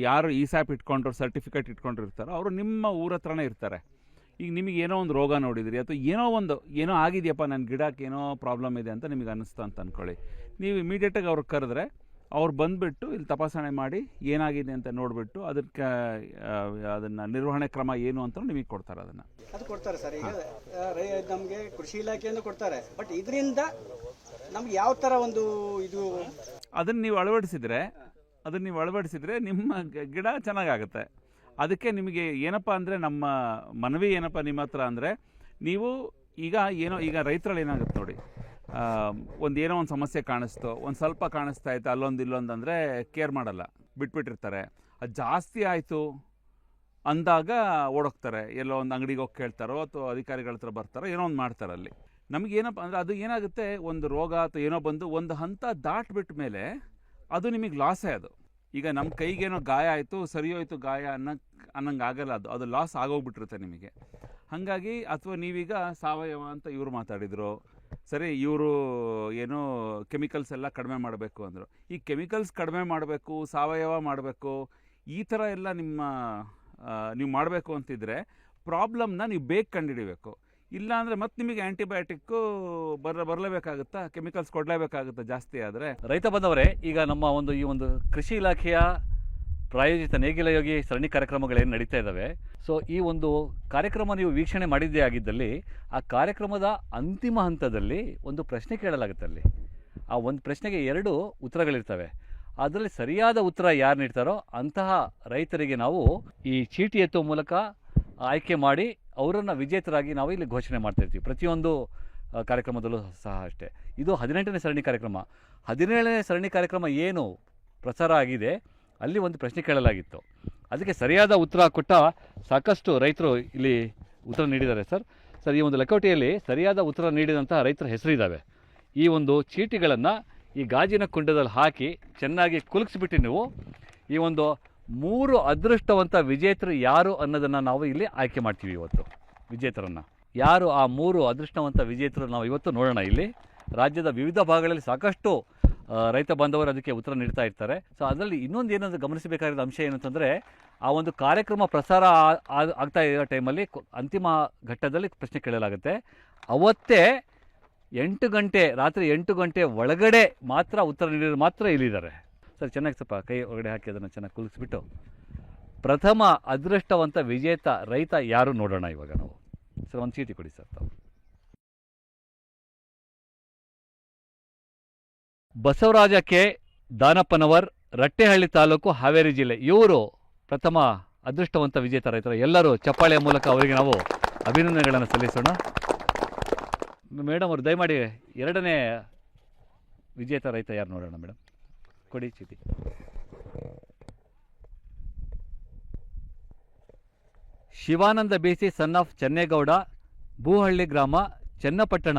Speaker 4: ಯಾರು ESOP ಇಟ್ಕೊಂಡ್ರು, ಸರ್ಟಿಫಿಕೇಟ್ ಇಟ್ಕೊಂಡಿರ್ತಾರೋ ಅವರು ನಿಮ್ಮ ಊರ ಹತ್ರನೇ ಇರ್ತಾರೆ. ಈಗ ನಿಮಗೆ ಏನೋ ಒಂದು ರೋಗ ನೋಡಿದಿರಿ ಅಥವಾ ಏನೋ ಆಗಿದೆಯಪ್ಪ, ನನ್ನ ಗಿಡಕ್ಕೆ ಏನೋ ಪ್ರಾಬ್ಲಮ್ ಇದೆ ಅಂತ ನಿಮಗೆ ಅನ್ನಿಸ್ತಾ ಅಂತ ಅಂದ್ಕೊಳ್ಳಿ, ನೀವು ಇಮಿಡಿಯೇಟಾಗಿ ಅವ್ರಿಗೆ ಕರೆದ್ರೆ ಅವ್ರು ಬಂದುಬಿಟ್ಟು ಇಲ್ಲಿ ತಪಾಸಣೆ ಮಾಡಿ ಏನಾಗಿದೆ ಅಂತ ನೋಡಿಬಿಟ್ಟು ಅದನ್ನು ನಿರ್ವಹಣೆ ಕ್ರಮ ಏನು ಅಂತ ನಿಮಗೆ ಕೊಡ್ತಾರೆ.
Speaker 11: ಅದು ಕೊಡ್ತಾರೆ ಸರ್. ಈಗ ನಮಗೆ ಕೃಷಿ ಇಲಾಖೆಯನ್ನು ಕೊಡ್ತಾರೆ, ಬಟ್ ಇದರಿಂದ ನಮ್ಗೆ ಯಾವ ಥರ ಒಂದು ಇದು
Speaker 4: ಅದನ್ನು ನೀವು ಅಳವಡಿಸಿದರೆ ನಿಮ್ಮ ಗಿಡ ಚೆನ್ನಾಗಾಗುತ್ತೆ. ಅದಕ್ಕೆ ನಿಮಗೆ ಏನಪ್ಪ ಅಂದರೆ, ನಮ್ಮ ಮನವಿ ಏನಪ್ಪ ನಿಮ್ಮ ಹತ್ರ ಅಂದರೆ, ನೀವು ಈಗ ರೈತರಲ್ಲಿ ಏನಾಗುತ್ತೆ ನೋಡಿ, ಏನೋ ಒಂದು ಸಮಸ್ಯೆ ಕಾಣಿಸ್ತು, ಒಂದು ಸ್ವಲ್ಪ ಕಾಣಿಸ್ತಾ ಇತ್ತು, ಅಲ್ಲೊಂದು ಇಲ್ಲೊಂದು ಅಂದರೆ ಕೇರ್ ಮಾಡಲ್ಲ, ಬಿಟ್ಬಿಟ್ಟಿರ್ತಾರೆ. ಅದು ಜಾಸ್ತಿ ಆಯಿತು ಅಂದಾಗ ಓಡೋಗ್ತಾರೆ, ಎಲ್ಲೋ ಒಂದು ಅಂಗಡಿಗೆ ಹೋಗಿ ಕೇಳ್ತಾರೋ ಅಥವಾ ಅಧಿಕಾರಿಗಳ ಹತ್ರ ಬರ್ತಾರೋ, ಏನೋ ಒಂದು ಮಾಡ್ತಾರೆ. ಅಲ್ಲಿ ನಮಗೇನಪ್ಪ ಅಂದರೆ, ಅದು ಏನಾಗುತ್ತೆ, ಒಂದು ರೋಗ ಅಥವಾ ಏನೋ ಬಂದು ಒಂದು ಹಂತ ದಾಟ್ಬಿಟ್ಟ ಮೇಲೆ ಅದು ನಿಮಗೆ ಲಾಸೇ. ಅದು ಈಗ ನಮ್ಮ ಕೈಗೇನೋ ಗಾಯ ಆಯಿತು, ಸರಿಯೋಯ್ತು ಗಾಯ ಅನ್ನಂಗೆ ಆಗಲ್ಲ, ಅದು ಲಾಸ್ ಆಗೋಗ್ಬಿಟ್ಟಿರುತ್ತೆ ನಿಮಗೆ. ಹಾಗಾಗಿ ಅಥವಾ ನೀವೀಗ ಸಾವಯವ ಅಂತ ಇವರು ಮಾತಾಡಿದರು, ಸರಿ, ಇವರು ಏನೋ ಕೆಮಿಕಲ್ಸ್ ಎಲ್ಲ ಕಡಿಮೆ ಮಾಡಬೇಕು ಅಂದರು. ಈ ಕೆಮಿಕಲ್ಸ್ ಕಡಿಮೆ ಮಾಡಬೇಕು, ಸಾವಯವ ಮಾಡಬೇಕು, ಈ ಥರ ಎಲ್ಲ ನೀವು ಮಾಡಬೇಕು ಅಂತಿದ್ರೆ ಪ್ರಾಬ್ಲಮ್ನ ನೀವು ಬೇಗ ಕಂಡುಹಿಡಿಬೇಕು. ಇಲ್ಲ ಅಂದರೆ ಮತ್ತೆ ನಿಮಗೆ ಆ್ಯಂಟಿಬಯೋಟಿಕ್ಕು ಬರಲೇಬೇಕಾಗುತ್ತಾ, ಕೆಮಿಕಲ್ಸ್ ಕೊಡಲೇಬೇಕಾಗುತ್ತಾ ಜಾಸ್ತಿ ಆದರೆ.
Speaker 3: ರೈತ ಬಂದವರೇ, ಈಗ ನಮ್ಮ ಈ ಒಂದು ಕೃಷಿ ಇಲಾಖೆಯ ಪ್ರಾಯೋಜಿತ ನೇಗಿಲ ಯೋಗಿ ಸರಣಿ ಕಾರ್ಯಕ್ರಮಗಳೇನು ನಡೀತಾ ಇದ್ದಾವೆ, ಸೊ ಈ ಒಂದು ಕಾರ್ಯಕ್ರಮ ನೀವು ವೀಕ್ಷಣೆ ಮಾಡಿದ್ದೇ ಆಗಿದ್ದಲ್ಲಿ ಆ ಕಾರ್ಯಕ್ರಮದ ಅಂತಿಮ ಹಂತದಲ್ಲಿ ಒಂದು ಪ್ರಶ್ನೆ ಕೇಳಲಾಗುತ್ತೆ. ಅಲ್ಲಿ ಆ ಒಂದು ಪ್ರಶ್ನೆಗೆ 2 ಉತ್ತರಗಳಿರ್ತವೆ. ಅದರಲ್ಲಿ ಸರಿಯಾದ ಉತ್ತರ ಯಾರು ನೀಡ್ತಾರೋ ಅಂತಹ ರೈತರಿಗೆ ನಾವು ಈ ಚೀಟಿ ಎತ್ತುವ ಮೂಲಕ ಆಯ್ಕೆ ಮಾಡಿ ಅವರನ್ನು ವಿಜೇತರಾಗಿ ನಾವು ಇಲ್ಲಿ ಘೋಷಣೆ ಮಾಡ್ತಾಯಿರ್ತೀವಿ. ಪ್ರತಿಯೊಂದು ಕಾರ್ಯಕ್ರಮದಲ್ಲೂ ಸಹ ಅಷ್ಟೇ. ಇದು 18ನೇ ಸರಣಿ ಕಾರ್ಯಕ್ರಮ. 17ನೇ ಸರಣಿ ಕಾರ್ಯಕ್ರಮ ಏನು ಪ್ರಸಾರ ಆಗಿದೆ ಅಲ್ಲಿ ಒಂದು ಪ್ರಶ್ನೆ ಕೇಳಲಾಗಿತ್ತು. ಅದಕ್ಕೆ ಸರಿಯಾದ ಉತ್ತರ ಕೊಟ್ಟ ಸಾಕಷ್ಟು ರೈತರು ಇಲ್ಲಿ ಉತ್ತರ ನೀಡಿದ್ದಾರೆ. ಸರ್ ಈ ಒಂದು ಲಕೋಟೆಯಲ್ಲಿ ಸರಿಯಾದ ಉತ್ತರ ನೀಡಿದಂತಹ ರೈತರ ಹೆಸರಿದ್ದಾವೆ. ಈ ಒಂದು ಚೀಟಿಗಳನ್ನು ಈ ಗಾಜಿನ ಕುಂಡದಲ್ಲಿ ಹಾಕಿ ಚೆನ್ನಾಗಿ ಕುಲುಕಿಸ್ಬಿಟ್ಟು ನೀವು ಈ ಒಂದು 3 ಅದೃಷ್ಟವಂತ ವಿಜೇತರು ಯಾರು ಅನ್ನೋದನ್ನು ನಾವು ಇಲ್ಲಿ ಆಯ್ಕೆ ಮಾಡ್ತೀವಿ. ಇವತ್ತು ವಿಜೇತರನ್ನು ಯಾರು, ಆ 3 ಅದೃಷ್ಟವಂತ ವಿಜೇತರು ನಾವು ಇವತ್ತು ನೋಡೋಣ. ಇಲ್ಲಿ ರಾಜ್ಯದ ವಿವಿಧ ಭಾಗಗಳಲ್ಲಿ ಸಾಕಷ್ಟು ರೈತ ಬಾಂಧವರು ಅದಕ್ಕೆ ಉತ್ತರ ನೀಡ್ತಾ ಇರ್ತಾರೆ. ಸೊ ಅದರಲ್ಲಿ ಇನ್ನೊಂದು ಏನಂತ ಗಮನಿಸಬೇಕಾದ ಅಂಶ ಏನಂತಂದರೆ, ಆ ಒಂದು ಕಾರ್ಯಕ್ರಮ ಪ್ರಸಾರ ಆಗ್ತಾ ಇರೋ ಟೈಮಲ್ಲಿ ಅಂತಿಮ ಘಟ್ಟದಲ್ಲಿ ಪ್ರಶ್ನೆ ಕೇಳಲಾಗುತ್ತೆ. ಅವತ್ತೇ 8 ಗಂಟೆ, ರಾತ್ರಿ 8 ಗಂಟೆ ಒಳಗಡೆ ಮಾತ್ರ ಉತ್ತರ ನೀಡಿದ್ರು ಮಾತ್ರ ಇಲ್ಲಿದ್ದಾರೆ. ಸರ್ ಚೆನ್ನಾಗಿ ಸ್ವಲ್ಪ ಕೈ ಒಳಗಡೆ ಹಾಕಿ ಅದನ್ನು ಚೆನ್ನಾಗಿ ಕುಲಿಸ್ಬಿಟ್ಟು ಪ್ರಥಮ ಅದೃಷ್ಟವಂತ ವಿಜೇತ ರೈತ ಯಾರು ನೋಡೋಣ ಇವಾಗ ನಾವು. ಸರ್ ಒಂದು ಚೀಟಿ ಕೊಡಿ ಸರ್ ತಾವು. ಬಸವರಾಜ ಕೆ ದಾನಪ್ಪನವರ್, ರಟ್ಟೆಹಳ್ಳಿ ತಾಲೂಕು, ಹಾವೇರಿ ಜಿಲ್ಲೆ. ಇವರು ಪ್ರಥಮ ಅದೃಷ್ಟವಂತ ವಿಜೇತ ರೈತರು. ಎಲ್ಲರೂ ಚಪ್ಪಾಳೆಯ ಮೂಲಕ ಅವರಿಗೆ ನಾವು ಅಭಿನಂದನೆಗಳನ್ನು ಸಲ್ಲಿಸೋಣ. ಮೇಡಮ್ ಅವರು ದಯಮಾಡಿ 2ನೇ ವಿಜೇತ ರೈತ ಯಾರು ನೋಡೋಣ ಮೇಡಮ್, ಕೊಡಿ ಚೀಟಿ. ಶಿವಾನಂದ ಬೇಸಿ ಸನ್ ಆಫ್ ಚೆನ್ನೇಗೌಡ, ಭೂಹಳ್ಳಿ ಗ್ರಾಮ, ಚನ್ನಪಟ್ಟಣ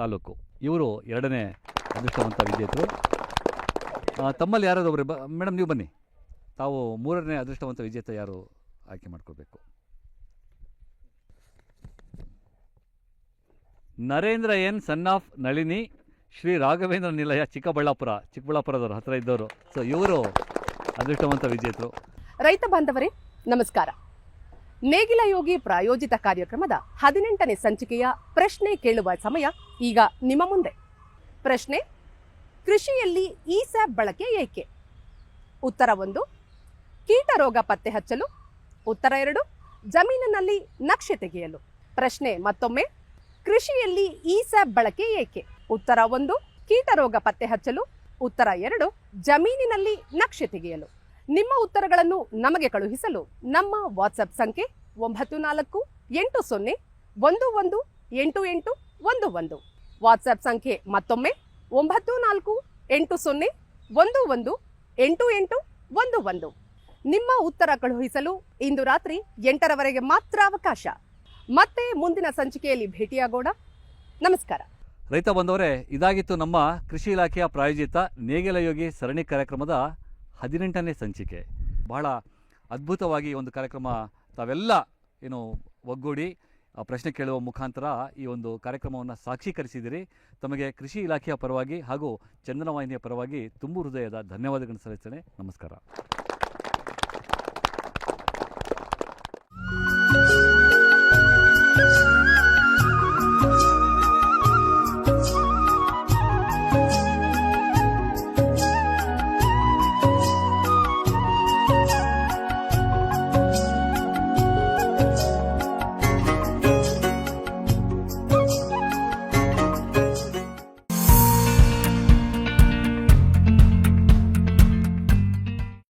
Speaker 3: ತಾಲೂಕು. ಇವರು 2ನೇ ಅದೃಷ್ಟವಂತ ವಿಜೇತರು. ತಮ್ಮಲ್ಲಿ ಯಾರಾದರೂ ಒಬ್ಬರು ಮೇಡಮ್ ನೀವು ಬನ್ನಿ, ತಾವು 3ನೇ ಅದೃಷ್ಟವಂತ ವಿಜೇತ ಯಾರು ಆಯ್ಕೆ ಮಾಡ್ಕೋಬೇಕು. Narendra N son of Nalini, Shri Raghavendra ನಿಲಯ, ಚಿಕ್ಕಬಳ್ಳಾಪುರದವರು, ಹತ್ತಿರ ಇದ್ದವರು. ಸೊ ಇವರು ಅದೃಷ್ಟವಂತ ವಿಜೇತರು.
Speaker 12: ರೈತ ಬಾಂಧವರೇ ನಮಸ್ಕಾರ. ನೇಗಿಲ ಯೋಗಿ ಪ್ರಾಯೋಜಿತ ಕಾರ್ಯಕ್ರಮದ 18ನೇ ಸಂಚಿಕೆಯ ಪ್ರಶ್ನೆ ಕೇಳುವ ಸಮಯ ಈಗ ನಿಮ್ಮ ಮುಂದೆ. ಪ್ರಶ್ನೆ: ಕೃಷಿಯಲ್ಲಿ ಈ ಸ್ಯಾಪ್ ಬಳಕೆ ಏಕೆ? ಉತ್ತರ 1, ಕೀಟ ರೋಗ ಪತ್ತೆ ಹಚ್ಚಲು. ಉತ್ತರ 2, ಜಮೀನಿನಲ್ಲಿ ನಕ್ಷೆ ತೆಗೆಯಲು. ಪ್ರಶ್ನೆ ಮತ್ತೊಮ್ಮೆ: ಕೃಷಿಯಲ್ಲಿ ಈ ಸ್ಯಾಪ್ ಬಳಕೆ ಏಕೆ? ಉತ್ತರ 1, ಕೀಟ ರೋಗ ಪತ್ತೆ ಹಚ್ಚಲು. ಉತ್ತರ 2, ಜಮೀನಿನಲ್ಲಿ ನಕ್ಷೆ ತೆಗೆಯಲು. ನಿಮ್ಮ ಉತ್ತರಗಳನ್ನು ನಮಗೆ ಕಳುಹಿಸಲು ನಮ್ಮ ವಾಟ್ಸ್ಆಪ್ ಸಂಖ್ಯೆ 9480118811. ವಾಟ್ಸ್ಆಪ್ ಸಂಖ್ಯೆ ಮತ್ತೊಮ್ಮೆ 9480118811. ನಿಮ್ಮ ಉತ್ತರ ಕಳುಹಿಸಲು ಇಂದು ರಾತ್ರಿ 8ರವರೆಗೆ ಮಾತ್ರ ಅವಕಾಶ. ಮತ್ತೆ ಮುಂದಿನ ಸಂಚಿಕೆಯಲ್ಲಿ ಭೇಟಿಯಾಗೋಣ. ನಮಸ್ಕಾರ.
Speaker 3: ರೈತ ಬಂದವರೇ, ಇದಾಗಿತ್ತು ನಮ್ಮ ಕೃಷಿ ಇಲಾಖೆಯ ಪ್ರಾಯೋಜಿತ ನೇಗಿಲ ಯೋಗಿ ಸರಣಿ ಕಾರ್ಯಕ್ರಮದ 18ನೇ ಸಂಚಿಕೆ. ಬಹಳ ಅದ್ಭುತವಾಗಿ ಒಂದು ಕಾರ್ಯಕ್ರಮ ತಾವೆಲ್ಲ ಒಗ್ಗೂಡಿ ಪ್ರಶ್ನೆ ಕೇಳುವ ಮುಖಾಂತರ ಈ ಒಂದು ಕಾರ್ಯಕ್ರಮವನ್ನು ಸಾಕ್ಷೀಕರಿಸಿದಿರಿ. ತಮಗೆ ಕೃಷಿ ಇಲಾಖೆಯ ಪರವಾಗಿ ಹಾಗೂ ಚಂದನ ವಾಹಿನಿಯ ಪರವಾಗಿ ತುಂಬು ಹೃದಯದ ಧನ್ಯವಾದಗಳನ್ನು ಸಲ್ಲಿಸ್ತೇನೆ. ನಮಸ್ಕಾರ.